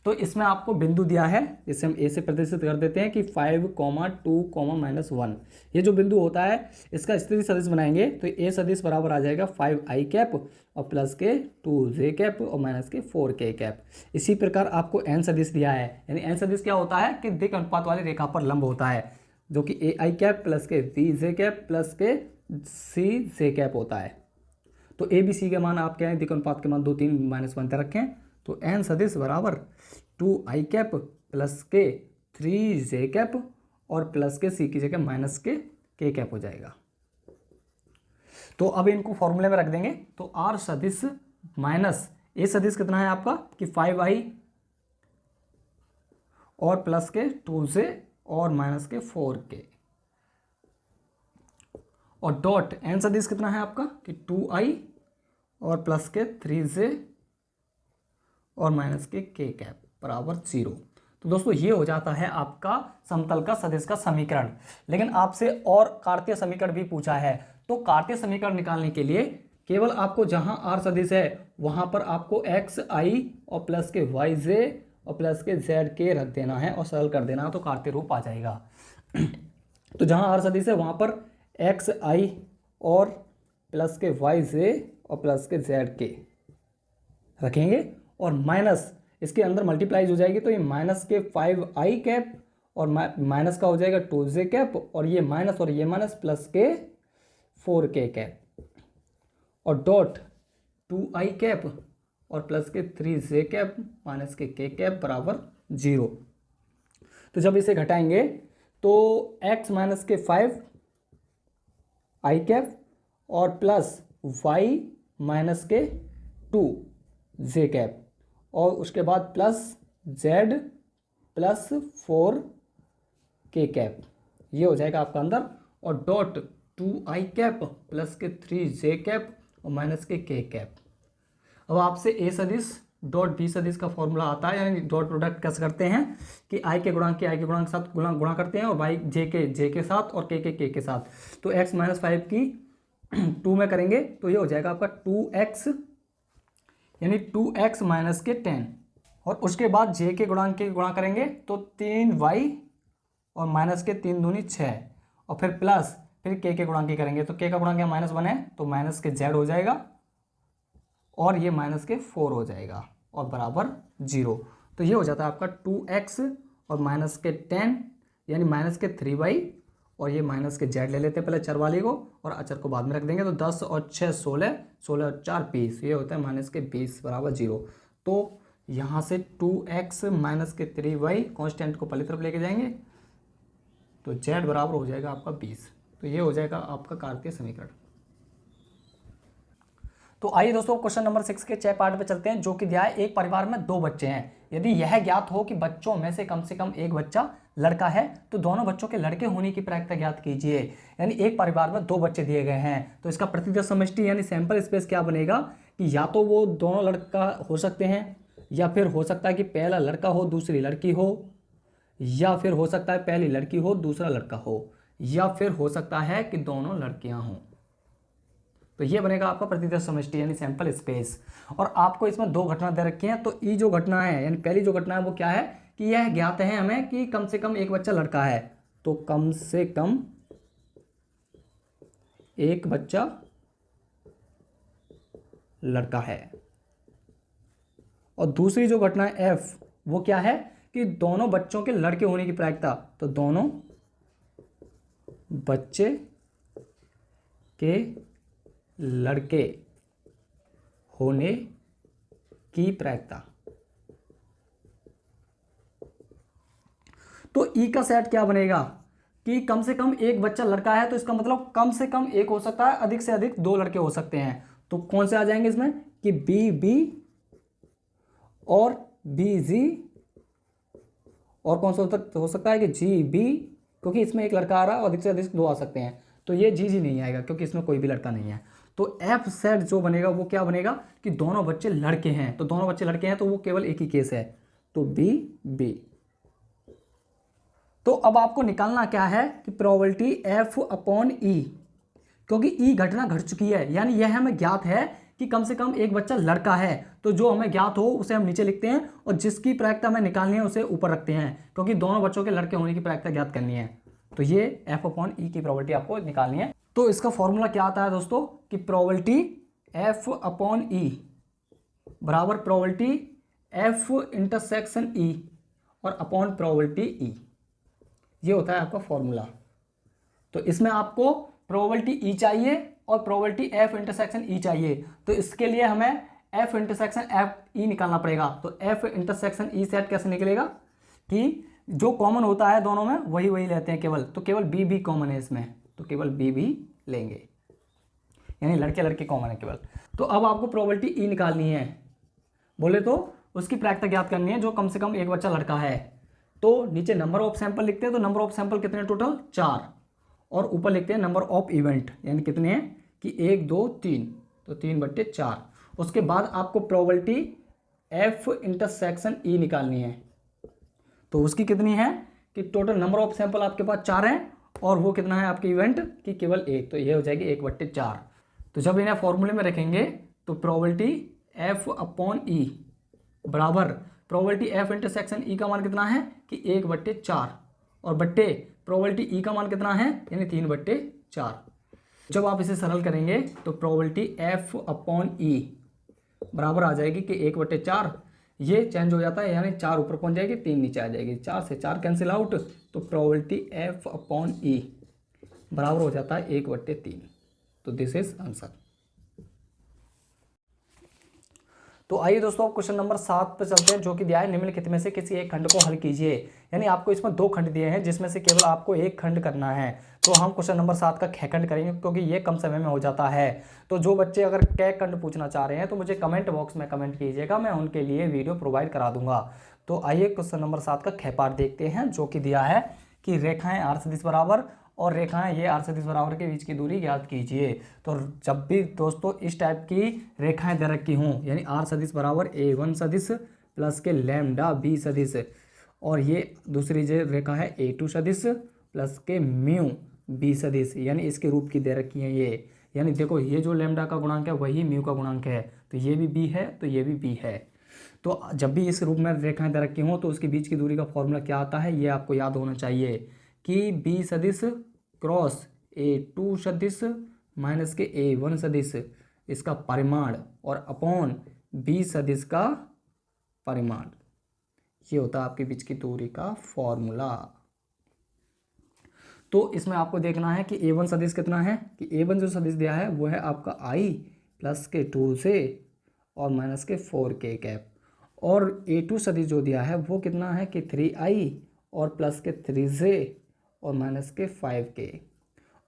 S1: तो इसमें आपको बिंदु दिया है, इसे हम ए से प्रदर्शित कर देते हैं कि 5,2,-1। ये जो बिंदु होता है इसका स्थिति सदिश बनाएंगे तो ए सदिश बराबर आ जाएगा 5i कैप और प्लस के 2j कैप और माइनस के 4k कैप। इसी प्रकार आपको एन सदिश दिया है, यानी एन सदिश क्या होता है कि दिक् अनुपात वाली रेखा पर लंब होता है, जो कि ai कैप प्लस के vj कैप प्लस के cj कैप होता है। तो ए बी सी के मान आप क्या है दिक् अनुपात के मान 2, 3, -1 तक रखें, तो एन सदिश बराबर 2i कैप प्लस के 3j कैप और प्लस के सी की जगह माइनस के k कैप हो जाएगा। तो अब इनको फॉर्मूले में रख देंगे, तो r सदिश माइनस ए सदिश कितना है आपका कि 5i और प्लस के 2j और माइनस के 4k और डॉट एन सदिश कितना है आपका कि 2i और प्लस के 3j और माइनस के k कैप बराबर 0। तो दोस्तों ये हो जाता है आपका समतल का सदिश का समीकरण। लेकिन आपसे और कार्तीय समीकरण भी पूछा है, तो कार्तीय समीकरण निकालने के लिए केवल आपको जहां r सदिश है वहां पर आपको xi और प्लस के yj और प्लस के zk रख देना है और सरल कर देना है, तो कार्तीय रूप आ जाएगा। तो जहां r सदिश है वहां पर xi और प्लस के yj और प्लस के zk रखेंगे और माइनस इसके अंदर मल्टीप्लाइज हो जाएगी, तो ये माइनस के 5i कैप और माइनस का हो जाएगा 2j कैप और ये माइनस प्लस के 4k कैप और डॉट 2i कैप और प्लस के 3j कैप माइनस के k कैप बराबर 0। तो जब इसे घटाएंगे तो x माइनस के 5i कैप और प्लस y माइनस के 2j कैप और उसके बाद plus z plus 4k cap, ये हो जाएगा आपका अंदर, और डॉट 2i कैप प्लस के 3j कैप और माइनस के k कैप। अब आपसे a सदिश डॉट b सदिश का फॉर्मूला आता है, यानी डॉट प्रोडक्ट कैसे करते हैं कि i के गुणांक के साथ गुणा करते हैं और y j के साथ और k के साथ। तो x माइनस 5 की 2 में करेंगे तो ये हो जाएगा आपका 2x, यानी 2x माइनस के 10, और उसके बाद j के गुणांक के गुणा करेंगे तो 3y और माइनस के 3 दूनी 6, और फिर प्लस फिर k के गुणांक की करेंगे तो k का गुणांक -1 है तो माइनस के z हो जाएगा और ये माइनस के 4 हो जाएगा और बराबर 0। तो ये हो जाता है आपका 2x और माइनस के 10 यानी माइनस के 3y और ये माइनस के z ले लेते हैं पहले चर वाली को और अचर को बाद में रख देंगे। तो 10 और 6 16, 16 और 4 20, ये होता है माइनस के 20 बराबर 0। तो यहाँ से 2x माइनस के 3y कॉन्स्टेंट को पहले तरफ लेके जाएंगे तो z बराबर हो जाएगा आपका 20। तो ये हो जाएगा आपका कार्तीय समीकरण। तो आइए दोस्तों क्वेश्चन नंबर 6 के 6 पार्ट पे चलते हैं, जो कि दिया है एक परिवार में 2 बच्चे हैं। यदि यह ज्ञात हो कि बच्चों में से कम एक बच्चा लड़का है तो दोनों बच्चों के लड़के होने की प्रायिकता ज्ञात कीजिए। यानी एक परिवार में 2 बच्चे दिए गए हैं तो इसका प्रतिदर्श समष्टि यानी सैंपल स्पेस क्या बनेगा कि या तो वो दोनों लड़का हो सकते हैं, या फिर हो सकता है कि पहला लड़का हो दूसरी लड़की हो, या फिर हो सकता है पहली लड़की हो दूसरा लड़का हो, या फिर हो सकता है कि दोनों लड़कियां हों। तो ये बनेगा आपका प्रतिदर्श समष्टि यानी सैंपल स्पेस। और आपको इसमें 2 घटना दे रखी हैं। तो ई जो घटना है यानी पहली जो घटना है वो क्या है कि यह ज्ञात है हमें कि कम से कम एक बच्चा लड़का है, तो कम से कम एक बच्चा लड़का है। और दूसरी जो घटना है एफ वो क्या है कि दोनों बच्चों के लड़के होने की प्रायिकता, तो दोनों बच्चे के लड़के होने की प्रायिकता। तो ई का सेट क्या बनेगा कि कम से कम एक बच्चा लड़का है तो इसका मतलब कम से कम एक हो सकता है, अधिक से अधिक 2 लड़के हो सकते हैं। तो कौन से आ जाएंगे इसमें कि बी बी और बी जी, और कौन सा हो सकता है कि जी बी, क्योंकि इसमें एक लड़का आ रहा है और अधिक से अधिक 2 आ सकते हैं। तो ये जी जी नहीं आएगा क्योंकि इसमें कोई भी लड़का नहीं है। तो एफ सेट जो बनेगा वो क्या बनेगा कि दोनों बच्चे लड़के हैं, तो दोनों बच्चे लड़के हैं तो वो केवल एक ही केस है, तो बी बी। तो अब आपको निकालना क्या है कि प्रोबेबिलिटी एफ अपॉन ई, क्योंकि ई घटना घट चुकी है यानी यह हमें ज्ञात है कि कम से कम एक बच्चा लड़का है। तो जो हमें ज्ञात हो उसे हम नीचे लिखते हैं और जिसकी प्रायिकता हमें निकालनी है उसे ऊपर रखते हैं, क्योंकि दोनों बच्चों के लड़के होने की प्रायिकता ज्ञात करनी है। तो ये एफ अपॉन ई की प्रोबेबिलिटी आपको निकालनी है। तो इसका फॉर्मूला क्या आता है दोस्तों कि प्रोबेबिलिटी एफ अपॉन ई बराबर प्रोबेबिलिटी एफ इंटरसेक्शन ई और अपॉन प्रोबेबिलिटी ई, ये होता है आपका फॉर्मूला। तो इसमें आपको प्रोबेबिलिटी ई चाहिए और प्रोबेबिलिटी एफ इंटरसेक्शन ई चाहिए। तो इसके लिए हमें एफ इंटरसेक्शन एफ ई निकालना पड़ेगा। तो एफ इंटरसेक्शन ई सेट कैसे निकलेगा कि जो कॉमन होता है दोनों में वही लेते हैं केवल, तो केवल बी भी कॉमन है इसमें, तो केवल बी भी लेंगे, यानी लड़के लड़के कॉमन है केवल। तो अब आपको प्रोबेबिलिटी ई निकालनी है, बोले तो उसकी प्रायिकता ज्ञात करनी है जो कम से कम एक बच्चा लड़का है। तो नीचे नंबर ऑफ सैंपल लिखते हैं, तो नंबर ऑफ सैंपल कितने टोटल 4, और ऊपर लिखते हैं नंबर ऑफ इवेंट यानी कितने हैं कि 1 2 3, तो 3/4। उसके बाद आपको प्रोबेबिलिटी एफ इंटरसेक्शन ई निकालनी है। तो उसकी कितनी है कि टोटल नंबर ऑफ सैंपल आपके पास 4 है और वो कितना है आपके इवेंट की केवल 1, तो ये हो जाएगी 1/4। तो जब इन्हें फॉर्मूले में रखेंगे तो प्रोबेबिलिटी एफ अपॉन ई बराबर प्रोबेबिलिटी एफ इंटरसेक्शन ई का मान कितना है कि 1/4 और बट्टे प्रोबेबिलिटी ई का मान कितना है यानी 3/4। जब आप इसे सरल करेंगे तो प्रोबेबिलिटी एफ अपॉन ई बराबर आ जाएगी कि 1/4, ये चेंज हो जाता है यानी 4 ऊपर पहुंच जाएगी 3 नीचे आ जाएगी, 4 से 4 कैंसिल आउट, तो प्रोबेबिलिटी एफ अपॉन ई बराबर हो जाता है 1/3। तो दिस इज आंसर। तो आइए दोस्तों अब क्वेश्चन नंबर 7 पे चलते हैं, जो कि दिया है निम्नलिखित में से किसी एक खंड को हल कीजिए। यानी आपको इसमें 2 खंड दिए हैं जिसमें से केवल आपको एक खंड करना है। तो हम क्वेश्चन नंबर 7 का ख खंड करेंगे क्योंकि ये कम समय में हो जाता है। तो जो बच्चे अगर क खंड पूछना चाह रहे हैं तो मुझे कमेंट बॉक्स में कमेंट कीजिएगा, मैं उनके लिए वीडियो प्रोवाइड करा दूंगा। तो आइए क्वेश्चन नंबर 7 का ख पार्ट देखते हैं, जो कि दिया है कि रेखाएं आर सदिश बराबर और रेखाएं ये r सदिश बराबर के बीच की दूरी ज्ञात कीजिए। तो जब भी दोस्तों इस टाइप की रेखाएं दे रखी हों, यानी r सदिश बराबर a1 सदिश प्लस के लैम्डा b सदिश, और ये दूसरी जो रेखा है a2 सदिश प्लस के म्यू b सदिश, यानी इसके रूप की दे रखी है ये, यानी देखो ये जो लैम्डा का गुणांक है वही म्यू का गुणांक है, तो ये भी b है तो ये भी b है। तो जब भी इस रूप में रेखाएं दे रखी हों तो उसके बीच की दूरी का फॉर्मूला क्या आता है, ये आपको याद होना चाहिए कि b सदिश क्रॉस a2 सदिश माइनस के a1 सदिश इसका परिमाण और अपॉन b सदिश का परिमाण, ये होता है आपके बीच की दूरी का फॉर्मूला। तो इसमें आपको देखना है कि a1 सदिश कितना है, कि a1 जो सदिश दिया है वो है आपका i प्लस के 2 से और माइनस के 4k कैप, और a2 सदिश जो दिया है वो कितना है कि 3i और प्लस के 3 से और माइनस के 5k,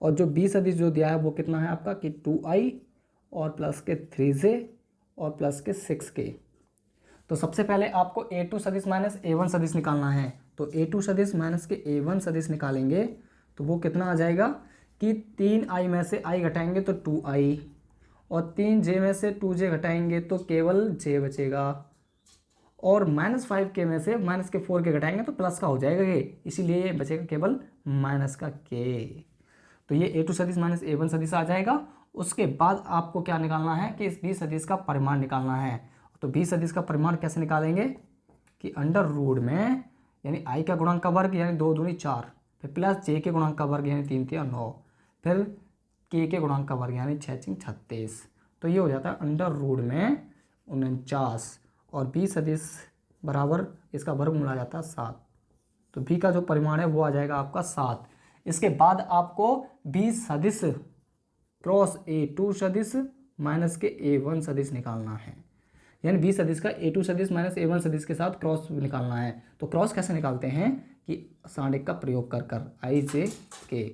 S1: और जो b सदिश जो दिया है वो कितना है आपका कि 2i और प्लस के 3 से और प्लस के 6k। तो सबसे पहले आपको a2 सदिश माइनस a1 सदिश निकालना है, तो a2 सदिश माइनस के a1 सदिश निकालेंगे तो वो कितना आ जाएगा कि 3i में से i घटाएंगे तो 2i, और 3j में से 2j घटाएंगे तो केवल j बचेगा, और माइनस 5k में से माइनस के 4k घटाएंगे तो प्लस का हो जाएगा ये, इसीलिए ये बचेगा केवल माइनस का k। तो ये a2 सदिश माइनस a1 सदिश आ जाएगा। उसके बाद आपको क्या निकालना है कि इस b सदिश का परिमाण निकालना है। तो b सदिश का परिमाण कैसे निकालेंगे कि अंडर रूट में, यानी i का गुणांक का वर्ग यानी 2 दूनी 4, फिर प्लस j के गुणांक का वर्ग यानी 3 3 9, फिर k के गुणांक का वर्ग यानी 6 6 36। तो ये हो जाता है अंडर रूट में 49, और b सदिश बराबर इसका वर्ग मिला जाता है 7, तो b का जो परिमाण है वो आ जाएगा आपका 7। इसके बाद आपको b सदिश क्रॉस a2 सदिश माइनस के a1 सदिश निकालना है, यानी b सदिश का a2 सदिश माइनस a1 सदिश के साथ क्रॉस निकालना है। तो क्रॉस कैसे निकालते हैं कि सारणिक का प्रयोग कर कर i j k,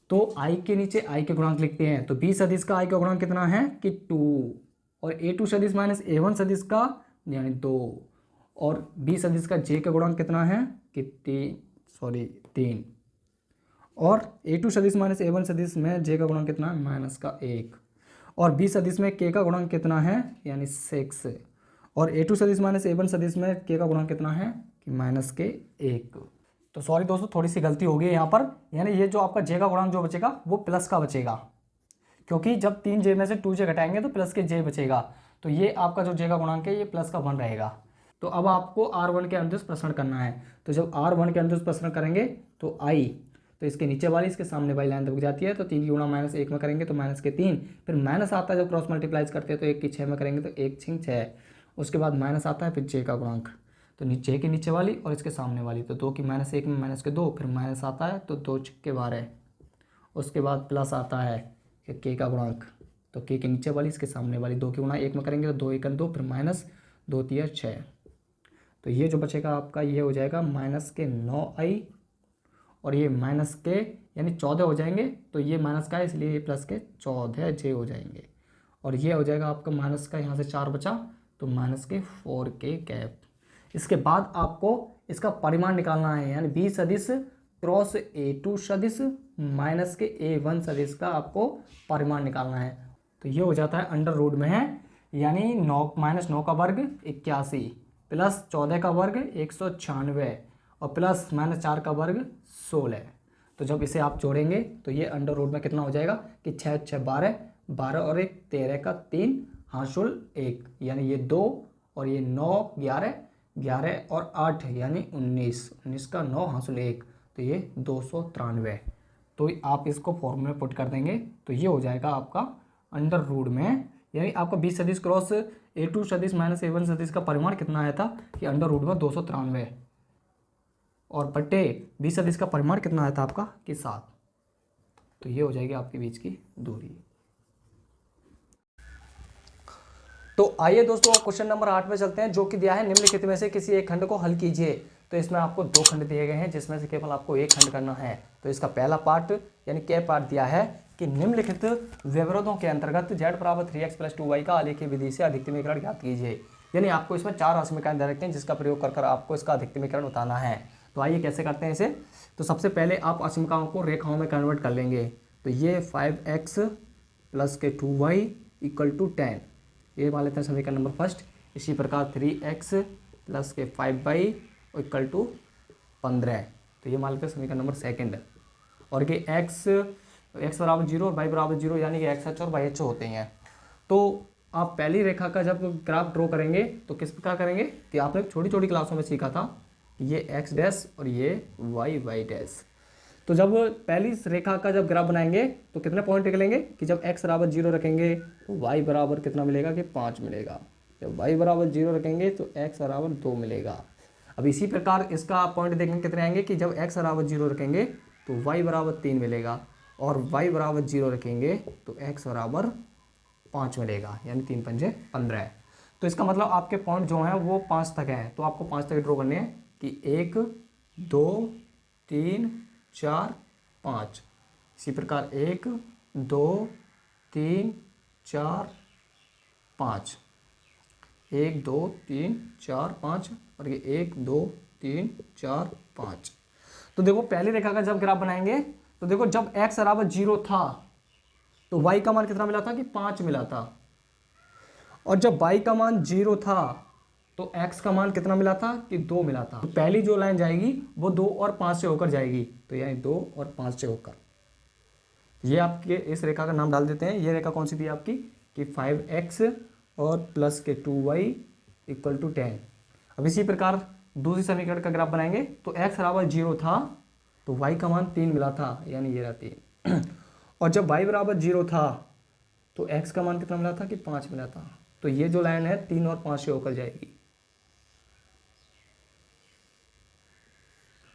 S1: तो i के नीचे i के गुणांक लिखते हैं। तो b सदिश का i का गुणांक कितना है कि 2, और a2 सदिश माइनस a1 सदिश का यानी 2, और b सदिश का j का गुणांक कितना है कि 3, और a2 सदिश माइनस a1 सदिश में j का गुणांक कितना है माइनस का 1, और b सदिश में k का गुणांक कितना है यानी 6, और a2 सदिश माइनस a1 सदिश में k का गुणांक कितना है कि माइनस के 1। तो सॉरी दोस्तों थोड़ी सी गलती हो गई यहाँ पर, यानी ये जो आपका j का गुणांक जो बचेगा वो प्लस का बचेगा, क्योंकि जब 3j में से 2j घटाएंगे तो प्लस के j बचेगा, तो ये आपका जो j का गुणांक है ये प्लस का 1 रहेगा। तो अब आपको r1 के अनुदिश प्रसरण करना है। तो जब r1 के अनुदिश प्रसरण करेंगे तो i, तो इसके नीचे वाली इसके सामने वाली लाइन दब जाती है, तो 3 की गुणा माइनस 1 में करेंगे तो माइनस के 3, फिर माइनस आता है जब क्रॉस मल्टीप्लाइज करते हैं तो 1 की 6 में करेंगे तो 1 6 6, उसके बाद माइनस आता है फिर j का गुणांक, तो j के नीचे वाली और इसके सामने वाली, तो 2 की माइनस 1 में माइनस के 2, फिर माइनस आता है तो 2 के 12, उसके बाद प्लस आता है k का गुणांक, तो k के नीचे वाली इसके सामने वाली 2 की गुणा 1 में करेंगे तो 2 1 2, फिर माइनस 2 3 6, तो ये जो बचेगा आपका ये हो जाएगा माइनस के 9i, और ये माइनस के यानी 14 हो जाएंगे, तो ये माइनस का है इसलिए ये प्लस के 14j हो जाएंगे, और ये हो जाएगा आपका माइनस का यहाँ से 4 बचा तो माइनस के 4k कैप। इसके बाद आपको इसका परिमाण निकालना है, यानी b सदिश क्रॉस a2 सदिश माइनस के a1 सदिश का आपको परिमाण निकालना है। तो ये हो जाता है अंडर रूट में है, यानी 9 माइनस 9 का वर्ग 81 प्लस 14 का वर्ग 196 और प्लस माइनस 4 का वर्ग 16। तो जब इसे आप जोड़ेंगे तो ये अंडर रूट में कितना हो जाएगा कि 6 6 12, 12 और 1 13 का 3 हांसुल 1, यानी ये 2 और ये 9 11, 11 और 8 यानी 19, 19 का 9 हांसुल 1, तो ये 293। तो आप इसको फॉर्मूले में पुट कर देंगे तो ये हो जाएगा आपका अंडर रूट में, यानी आपका b सदिश क्रॉस a2 सदिश माइनस a1 सदिश का परिमाण कितना आया था कि अंडर रूट में 293, और बटे b सदिश का परिमाण कितना आया था आपका कि 7। तो ये हो जाएगी आपके बीच की दूरी। तो आइए दोस्तों क्वेश्चन नंबर 8 में चलते हैं, जो कि दिया है निम्नलिखित में से किसी एक खंड को हल कीजिए। तो इसमें आपको 2 खंड दिए गए हैं जिसमें से केवल आपको एक खंड करना है। तो इसका पहला पार्ट यानी के पार्ट दिया है कि निम्नलिखित व्यवरोधों के अंतर्गत z बराबर 3x + 2y का आलेखीय विधि से अधिकतमीकरण ज्ञात कीजिए। यानी आपको इसमें 4 राशिमीकरण दे रखे हैं जिसका प्रयोग कर आपको इसका अधिकतमीकरण बताना है। तो आइए कैसे करते हैं इसे। तो सबसे पहले आप असमीकाओं को रेखाओं में कन्वर्ट कर लेंगे। तो ये 5x प्लस के 2y इक्वल टू 10, ये मान लेते हैं समीकरण नंबर फर्स्ट। इसी प्रकार 3x प्लस के 5y इक्वल टू 15, तो ये मान लेते हैं समीकरण नंबर सेकंड। और ये x बराबर 0 और y बराबर 0, यानी कि x h और y h होते हैं। तो आप पहली रेखा का जब ग्राफ ड्रॉ करेंगे तो किस प्रकार करेंगे कि आपने छोटी छोटी क्लासों में सीखा था कि ये x डैश और ये y डैश। तो जब पहली रेखा का जब ग्राफ बनाएंगे तो कितने पॉइंट निकलेंगे कि जब x बराबर 0 रखेंगे तो y बराबर कितना मिलेगा कि 5 मिलेगा। जब y बराबर 0 रखेंगे तो x बराबर 2 मिलेगा। अब इसी प्रकार इसका पॉइंट देखेंगे कितने आएंगे कि जब x बराबर 0 रखेंगे तो y बराबर 3 मिलेगा, और y बराबर 0 रखेंगे तो x बराबर 5 मिलेगा, यानी 3 पंजे 15। तो इसका मतलब आपके पॉइंट जो हैं वो 5 तक हैं। तो आपको 5 तक ड्रॉ करने हैं कि 1 2 3 4 5। इसी प्रकार 1 2 3 4 5, 1 2 3 4 5, और ये 1 2 3 4 5। तो देखो पहली रेखा का जब ग्राफ बनाएंगे तो देखो जब x बराबर 0 था तो y का मान कितना मिला था कि 5 मिला था, और जब y का मान 0 था तो x का मान कितना मिला था कि 2 मिला था। तो पहली जो लाइन जाएगी वो 2 और 5 से होकर जाएगी, तो यानी 2 और 5 से होकर। ये आपके इस रेखा का नाम डाल देते हैं। ये रेखा कौन सी थी आपकी कि 5x और प्लस के 2y इक्वल टू 10। अब इसी प्रकार दूसरी समीकरण का ग्राफ बनाएंगे तो x बराबर 0 था तो y का मान 3 मिला था, यानी ये रहा 3। और जब y बराबर 0 था तो x का मान कितना मिला था कि 5 मिला था। तो ये जो लाइन है 3 और 5 से होकर जाएगी।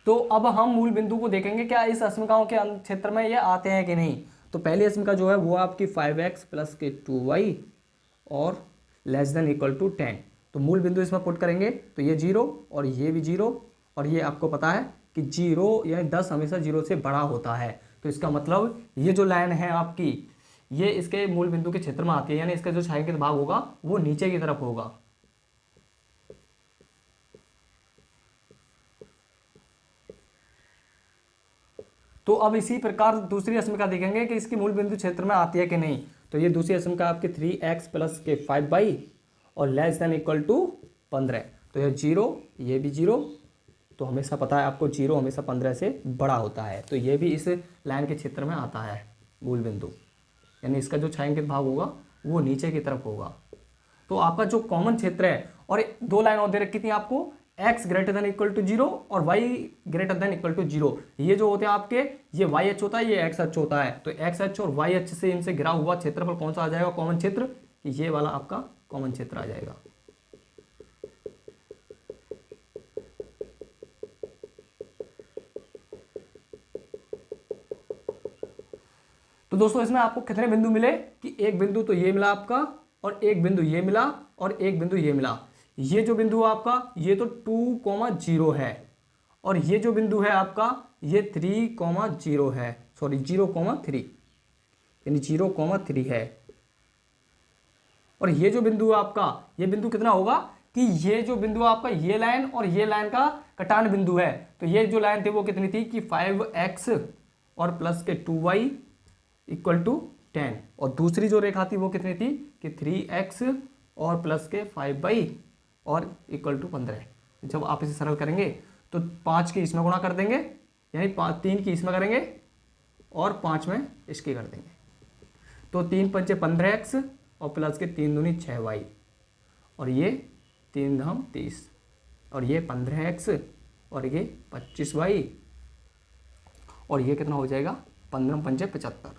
S1: तो अब हम मूल बिंदु को देखेंगे क्या इस असमीकाओं के क्षेत्र में ये आते हैं कि नहीं। तो पहली असमीका जो है वो आपकी 5x प्लस के 2y और लेस देन इक्वल टू 10। तो मूल बिंदु इसमें पुट करेंगे तो ये 0 और ये भी 0, और ये आपको पता है कि 0 यानी 10 हमेशा 0 से बड़ा होता है। तो इसका मतलब ये जो लाइन है आपकी ये इसके मूल बिंदु के क्षेत्र में आती है, यानी इसका जो छायांकित भाग होगा वो नीचे की तरफ होगा। तो अब इसी प्रकार दूसरी असमीका देखेंगे कि इसकी मूल बिंदु क्षेत्र में आती है कि नहीं। तो ये दूसरी असमीका आपकी 3x प्लस के 5y और लेस देन इक्वल टू 15। तो ये 0, ये भी 0, तो हमेशा पता है आपको 0 हमेशा 15 से बड़ा होता है। तो ये भी इस लाइन के क्षेत्र में आता है मूल बिंदु, यानी इसका जो छायांकित भाग होगा वो नीचे की तरफ होगा। तो आपका जो कॉमन क्षेत्र है, और दो लाइन और दे रखी थी आपको, x greater than equal to 0 और y greater than equal to 0। ये जो होते हैं आपके ये y h होता है, ये x h होता है। तो x h और y h से इनसे घिरा हुआ क्षेत्रफल कौन सा आ जाएगा कॉमन क्षेत्र, ये वाला आपका कॉमन क्षेत्र आ जाएगा। तो दोस्तों इसमें आपको कितने बिंदु मिले कि एक बिंदु तो ये मिला आपका, और एक बिंदु ये मिला, और एक बिंदु ये मिला। ये जो बिंदु आपका ये तो 2,0 है, और ये जो बिंदु है आपका ये 3,0 है, सॉरी 0,3, यानी 0,3 है। और ये जो बिंदु आपका ये बिंदु कितना होगा कि ये जो बिंदु आपका ये लाइन और ये लाइन का कटान बिंदु है। तो ये जो लाइन थी वो कितनी थी कि 5x और प्लस के 2y इक्वल टू 10, और दूसरी जो रेखा थी वो कितनी थी कि 3x और प्लस के 5y और इक्वल टू 15। जब आप इसे सरल करेंगे तो 5 की इसमें गुणा कर देंगे, यानी 3 की इसमें करेंगे और 5 में इसकी कर देंगे। तो 3 पंचे 15x और प्लस के 3 दूनी 6y, और ये 3 धाम 30, और ये 15x और ये 25y, और ये कितना हो जाएगा 15 पंचे 75।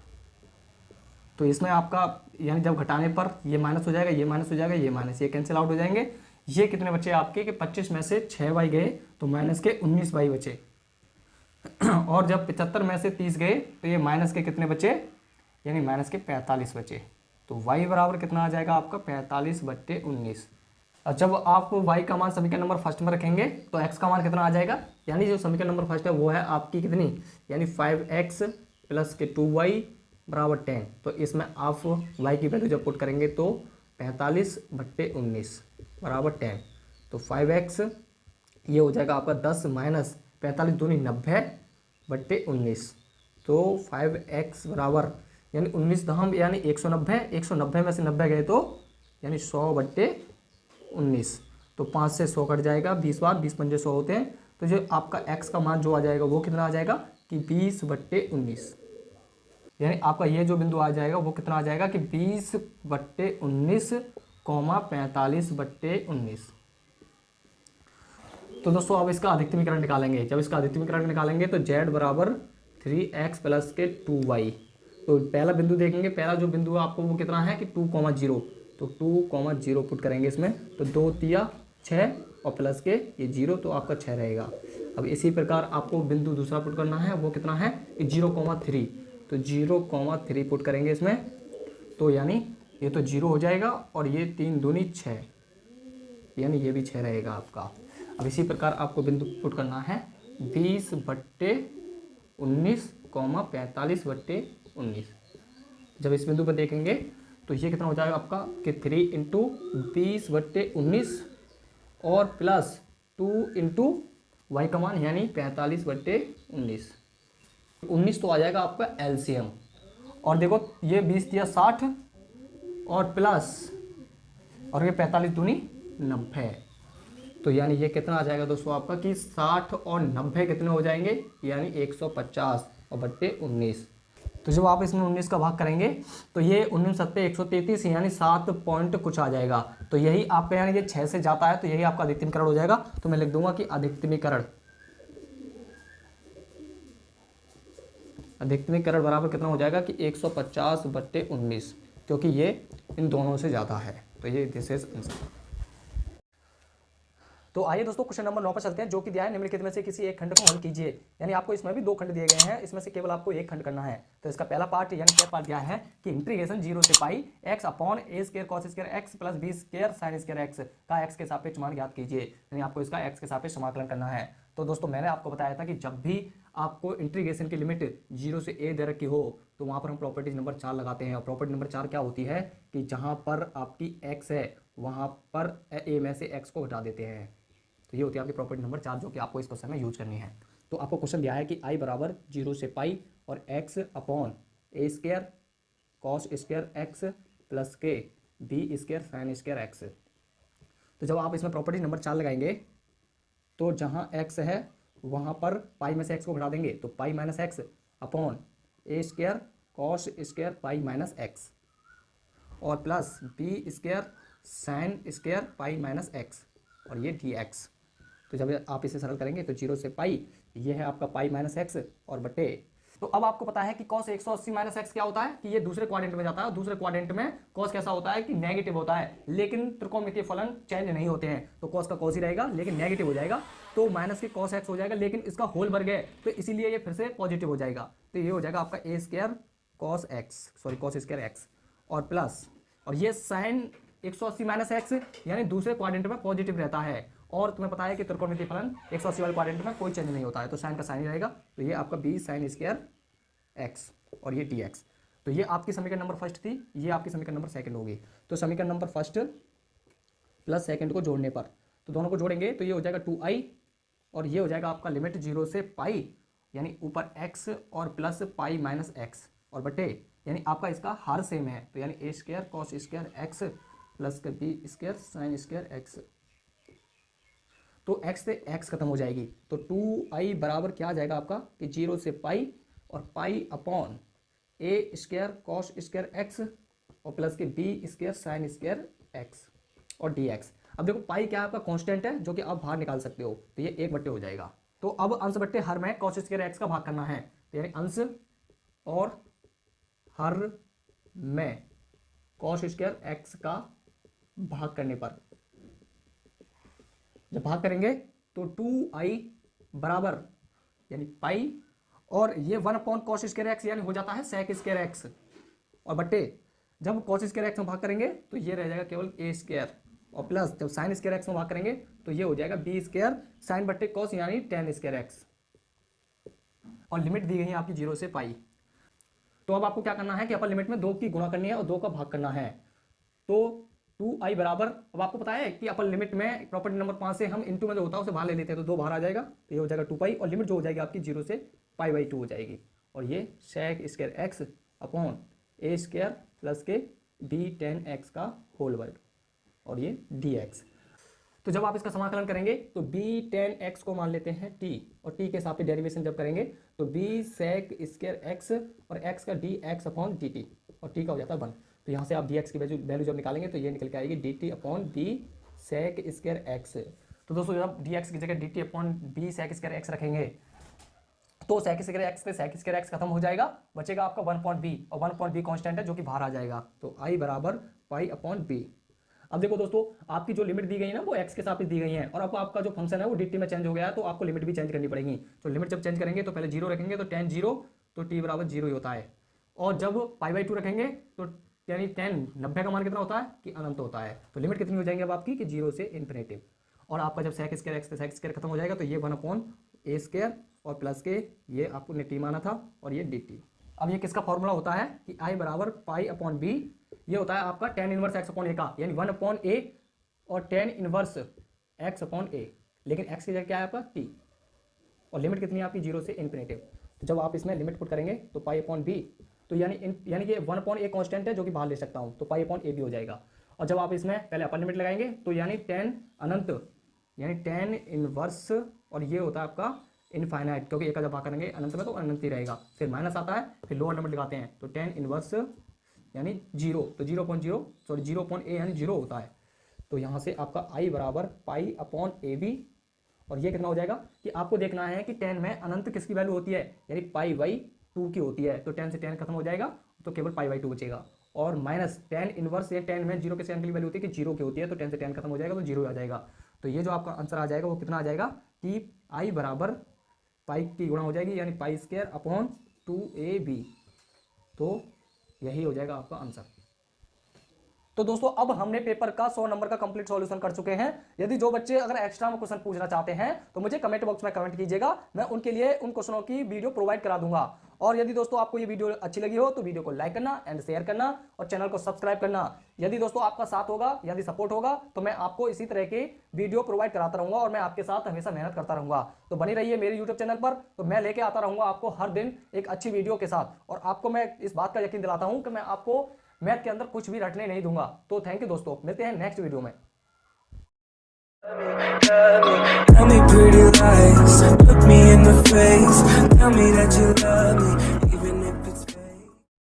S1: तो इसमें आपका यानी जब घटाने पर ये माइनस हो जाएगा, ये माइनस हो जाएगा, ये माइनस, ये कैंसिल आउट हो जाएंगे। ये कितने बचे आपके कि 25 में से 6y गए तो माइनस के 19y बचे, और जब 75 में से 30 गए तो ये माइनस के कितने बचे, यानी माइनस के 45 बचे। तो y बराबर कितना आ जाएगा आपका 45/19। और जब आप y का मान समीकरण नंबर फर्स्ट में रखेंगे तो x का मान कितना आ जाएगा, यानी जो समीकरण नंबर फर्स्ट है वो है आपकी कितनी, यानी 5x प्लस के 2y बराबर 10। तो इसमें आप y की वैल्यू जब पुट करेंगे तो 45/19 बराबर 10। तो 5x ये हो जाएगा आपका 10 माइनस 45 दूनी 90 बट्टे 19। तो 5x बराबर यानी 19 दहम यानी 190, 190 में से 90 गए तो यानी 100 बट्टे 19। तो 5 से 100 कट जाएगा, 20 बार 20 पंजे 100 होते हैं। तो जो आपका x का मान जो आ जाएगा वो कितना आ जाएगा कि 20 बट्टे 19। यानी आपका ये जो बिंदु आ जाएगा वो कितना आ जाएगा कि 20 बट्टे 19, 45 बट्टे 19। तो दोस्तों अब इसका अधिकतमीकरण निकालेंगे। जब इसका अधिकतमीकरण निकालेंगे तो z बराबर 3x प्लस के 2y। तो पहला बिंदु देखेंगे, पहला जो बिंदु आपको वो कितना है कि 2,0। तो 2,0 पुट करेंगे इसमें, तो 2 तिया 6 और प्लस के ये 0, तो आपका 6 रहेगा। अब इसी प्रकार आपको बिंदु दूसरा पुट करना है, वो कितना है कि 0,3। तो 0,3 पुट करेंगे इसमें, तो यानी ये तो 0 हो जाएगा और ये 3 दूनी 6, यानी ये भी 6 रहेगा आपका। अब इसी प्रकार आपको बिंदु पुट करना है 20 बट्टे 19, 45 बट्टे 19। जब इस बिंदु पर देखेंगे तो ये कितना हो जाएगा आपका कि 3 इंटू 20 बट्टे 19 और प्लस 2 इंटू वाई का मान यानी 45 बट्टे 19। 19 तो आ जाएगा आपका एलसीएम। और देखो ये 20 दिया 60 और प्लस और ये 45 दूनी 90। तो यानी ये कितना आ जाएगा दोस्तों आपका कि 60 और 90 कितने हो जाएंगे यानी 150 और बट्टे 19। तो जब आप इसमें 19 का भाग करेंगे तो ये 19 सत्ते 133 यानी 7 पॉइंट कुछ आ जाएगा। तो यही आपका यानी ये 6 से जाता है तो यही आपका अधिकतमीकरण हो जाएगा। तो मैं लिख दूंगा कि अधिकतमीकरण बराबर कितना हो जाएगा कि 150 बट्टे 19, क्योंकि ये इन दोनों से ज़्यादा है। तो ये दिस इज आंसर। तो आइए दोस्तों क्वेश्चन नंबर 9 पर चलते हैं, जो कि दिया है निम्नलिखित में से किसी एक खंड को हल कीजिए। यानी आपको इसमें भी 2 खंड दिए गए हैं, इसमें से केवल आपको एक खंड करना है। तो इसका पहला पार्ट यानी क्या पार्ट दिया है कि इंटीग्रेशन 0 से पाई x upon a square cos square x plus b square sin square x का x के सापेक्ष मान ज्ञात कीजिए। यानी आपको इसका x के सापेक्ष समाकलन करना है। तो दोस्तों मैंने आपको बताया था कि जब भी आपको इंटीग्रेशन की लिमिट 0 से a दे रखी हो तो वहां पर हम प्रॉपर्टी नंबर 4 लगाते हैं। और प्रॉपर्टी नंबर 4 क्या होती है कि जहां पर आपकी x है वहां पर a में से x को घटा देते हैं। तो ये होती है आपकी प्रॉपर्टी नंबर 4, जो कि आपको इस क्वेश्चन में यूज करनी है। तो आपको क्वेश्चन दिया है कि i बराबर 0 से पाई और x upon a square cos square x plus के b square sin square x। तो जब आप इसमें प्रॉपर्टी नंबर 4 लगाएंगे तो जहाँ x है वहाँ पर पाई में से x को घटा देंगे, तो pi minus x upon a square cos square pi minus x और plus b square sine square pi minus x और ये dx। तो जब आप इसे सरल करेंगे तो 0 से पाई, ये है आपका पाई माइनस एक्स और बटे। तो अब आपको पता है कि cos 180 माइनस एक्स क्या होता है कि ये दूसरे क्वाड्रेंट में जाता है और दूसरे क्वाड्रेंट में cos कैसा होता है कि नेगेटिव होता है, लेकिन त्रिकोणमितीय फलन चेंज नहीं होते हैं। तो cos का cos ही रहेगा लेकिन नेगेटिव हो जाएगा, तो माइनस के cos x हो जाएगा, लेकिन इसका होल वर्ग है तो इसीलिए ये फिर से पॉजिटिव हो जाएगा। तो ये हो जाएगा आपका a square cos square x और प्लस और ये साइन 180 माइनस एक्स यानी दूसरे क्वाड्रेंट में पॉजिटिव रहता है। और तुम्हें पता है कि त्रिकोणमितीय फलन 180 वाले क्वाड्रेंट में कोई चेंज नहीं होता है, तो साइन का साइन ही रहेगा। तो ये आपका b साइन स्क्वायर x और ये dx। तो ये आपकी समीकरण नंबर फर्स्ट थी, ये आपकी समीकरण नंबर सेकंड होगी। तो समीकरण नंबर फर्स्ट प्लस सेकंड को जोड़ने पर तो दोनों को जोड़ेंगे तो ये हो जाएगा 2i और ये हो जाएगा आपका लिमिट 0 से पाई यानी ऊपर x और प्लस पाई माइनस एक्स और बटे यानी आपका इसका हर सेम है, तो यानी a square cos square x plus का b square sine square x। तो x से x खत्म हो जाएगी, तो 2i बराबर क्या आ जाएगा आपका कि 0 से पाई और pi upon a square cos square x और प्लस के b square sine square x और dx। अब देखो पाई क्या है आपका कांस्टेंट है जो कि आप बाहर निकाल सकते हो, तो ये 1 बट्टे हो जाएगा। तो अब अंश बट्टे हर में cos स्क्वायर x का भाग करना है, तो यानी अंश और हर में cos स्क्वायर x का भाग करने पर जब भाग करेंगे तो 2i बराबर यानी पाई और ये 1 अपॉन cos स्क्वायर x यानी हो जाता है sec स्क्वायर x और बट्टे जब cos स्क्वायर x में भाग करेंगे तो ये रह जाएगा केवल a स्क्वायर और प्लस जब sin स्क्वायर x में भाग करेंगे तो ये हो जाएगा b स्क्वायर साइन बट्टे cos यानी tan स्क्वायर x और लिमिट दी गई है आपकी 0 से पाई। तो अब आपको क्या करना है कि अपर लिमिट में 2 की गुणा करनी है और 2 का भाग करना है। तो 2i बराबर, अब आपको पता है कि अपन लिमिट में प्रॉपर्टी नंबर 5 से हम इनटू में जो होता है उसे बाहर ले लेते हैं, तो 2 बाहर आ जाएगा, तो ये हो जाएगा 2 पाई, और लिमिट जो हो जाएगी आपकी 0 से पाई/2 हो जाएगी, और ये sec square x upon a square plus के b10x का होल वर्ग, और ये dx। तो जब आप इसका समाकलन करेंगे तो b10x को मान लेते हैं t, और t के हिसाब से डेरिवेशन जब करेंगे तो b sec स्क्वायर x और x का dx अपॉन dt, और t का हो जाता है 1। तो यहाँ से आप dx की वैल्यू जब निकालेंगे तो ये निकल के आएगी dt upon b sec square x। तो दोस्तों जब dx की जगह dt upon b sec square x रखेंगे तो sec स्क्वायर x से sec स्क्वायर x खत्म हो जाएगा, बचेगा आपका 1/b, और 1/b कांस्टेंट है जो कि बाहर आ जाएगा, तो i बराबर पाई अपॉन b। अब देखो दोस्तों, आपकी जो लिमिट दी गई है ना वो x के साथ दी गई है, और अब आपका जो फंक्शन है वो dt में चेंज हो गया है, तो आपको लिमिट भी चेंज करनी पड़ेगी। तो लिमिट जब चेंज करेंगे तो पहले 0 रखेंगे तो tan 0, तो t बराबर 0 ही होता है, और जब पाई/2 रखेंगे तो यानी tan 90 का मान कितना होता है कि अनंत होता है। तो लिमिट कितनी हो जाएगी अब आपकी कि 0 से इन्फिनिटी, और आपका जब sec स्क्वायर x से sec स्क्वायर खत्म हो जाएगा तो ये 1/a स्क्वायर और प्लस के ये आपको ने t माना था और ये dt। अब ये किसका फॉर्मूला होता है कि i बराबर पाई अपॉन b, ये होता है आपका tan inverse x upon a का, यानी 1/a और tan inverse x upon a, लेकिन x की जगह क्या है आपका t, और लिमिट कितनी है आपकी 0 से इन्फिनिटी। तो जब आप इसमें लिमिट पुट करेंगे तो पाई अपॉन b, तो यानी कि 1/a कांस्टेंट है जो कि बाहर ले सकता हूँ, तो पाई अपॉन a भी हो जाएगा। और जब आप इसमें पहले अपर लिमिट लगाएंगे तो यानी tan अनंत यानी tan इनवर्स, और ये होता है आपका इनफाइनाइट, क्योंकि एक का जब भाग करेंगे अनंत में तो अनंत ही रहेगा, फिर माइनस आता है, फिर लोअर लिमिट लगाते हैं तो tan इनवर्स यानी 0, तो 0.a यानी 0 होता है। तो यहाँ से आपका i बराबर पाई अपॉन ए बी, और ये कितना हो जाएगा कि आपको देखना है कि tan में अनंत किसकी वैल्यू होती है, यानी पाई/2 की होती है, तो tan से tan खत्म हो जाएगा तो केवल पाई/2 बचेगा, और माइनस tan इनवर्स ये tan में 0 के सेकंड की वैल्यू होती है कि 0 की होती है, तो tan से tan खत्म हो जाएगा तो 0 आ जाएगा। तो ये जो आपका आंसर आ जाएगा वो कितना आ जाएगा कि i बराबर पाई की गुणा हो जाएगी, यानी पाई स्क्वायर अपॉन 2ab, तो यही हो जाएगा आपका आंसर। तो दोस्तों अब हमने पेपर का 100 नंबर का कंप्लीट सॉल्यूशन कर चुके हैं। यदि जो बच्चे अगर एक्स्ट्रा में क्वेश्चन पूछना चाहते हैं तो मुझे कमेंट बॉक्स में कमेंट कीजिएगा, मैं उनके लिए उन क्वेश्चनों की वीडियो प्रोवाइड करा दूंगा। और यदि दोस्तों आपको ये वीडियो अच्छी लगी हो तो वीडियो को लाइक करना एंड शेयर करना, और चैनल को सब्सक्राइब करना। यदि दोस्तों आपका साथ होगा, यदि सपोर्ट होगा, तो मैं आपको इसी तरह के वीडियो प्रोवाइड कराता रहूंगा, और मैं आपके साथ हमेशा मेहनत करता रहूंगा। तो बनी रहिए मेरे यूट्यूब चैनल पर, तो मैं लेके आता रहूंगा आपको हर दिन एक अच्छी वीडियो के साथ, और आपको मैं इस बात का यकीन दिलाता हूं कि मैं आपको मैथ के अंदर कुछ भी रटने नहीं दूंगा। तो थैंक यू दोस्तों, मिलते हैं नेक्स्ट वीडियो में।
S2: Tell me pretty lies, look me in the face, tell me that you love me.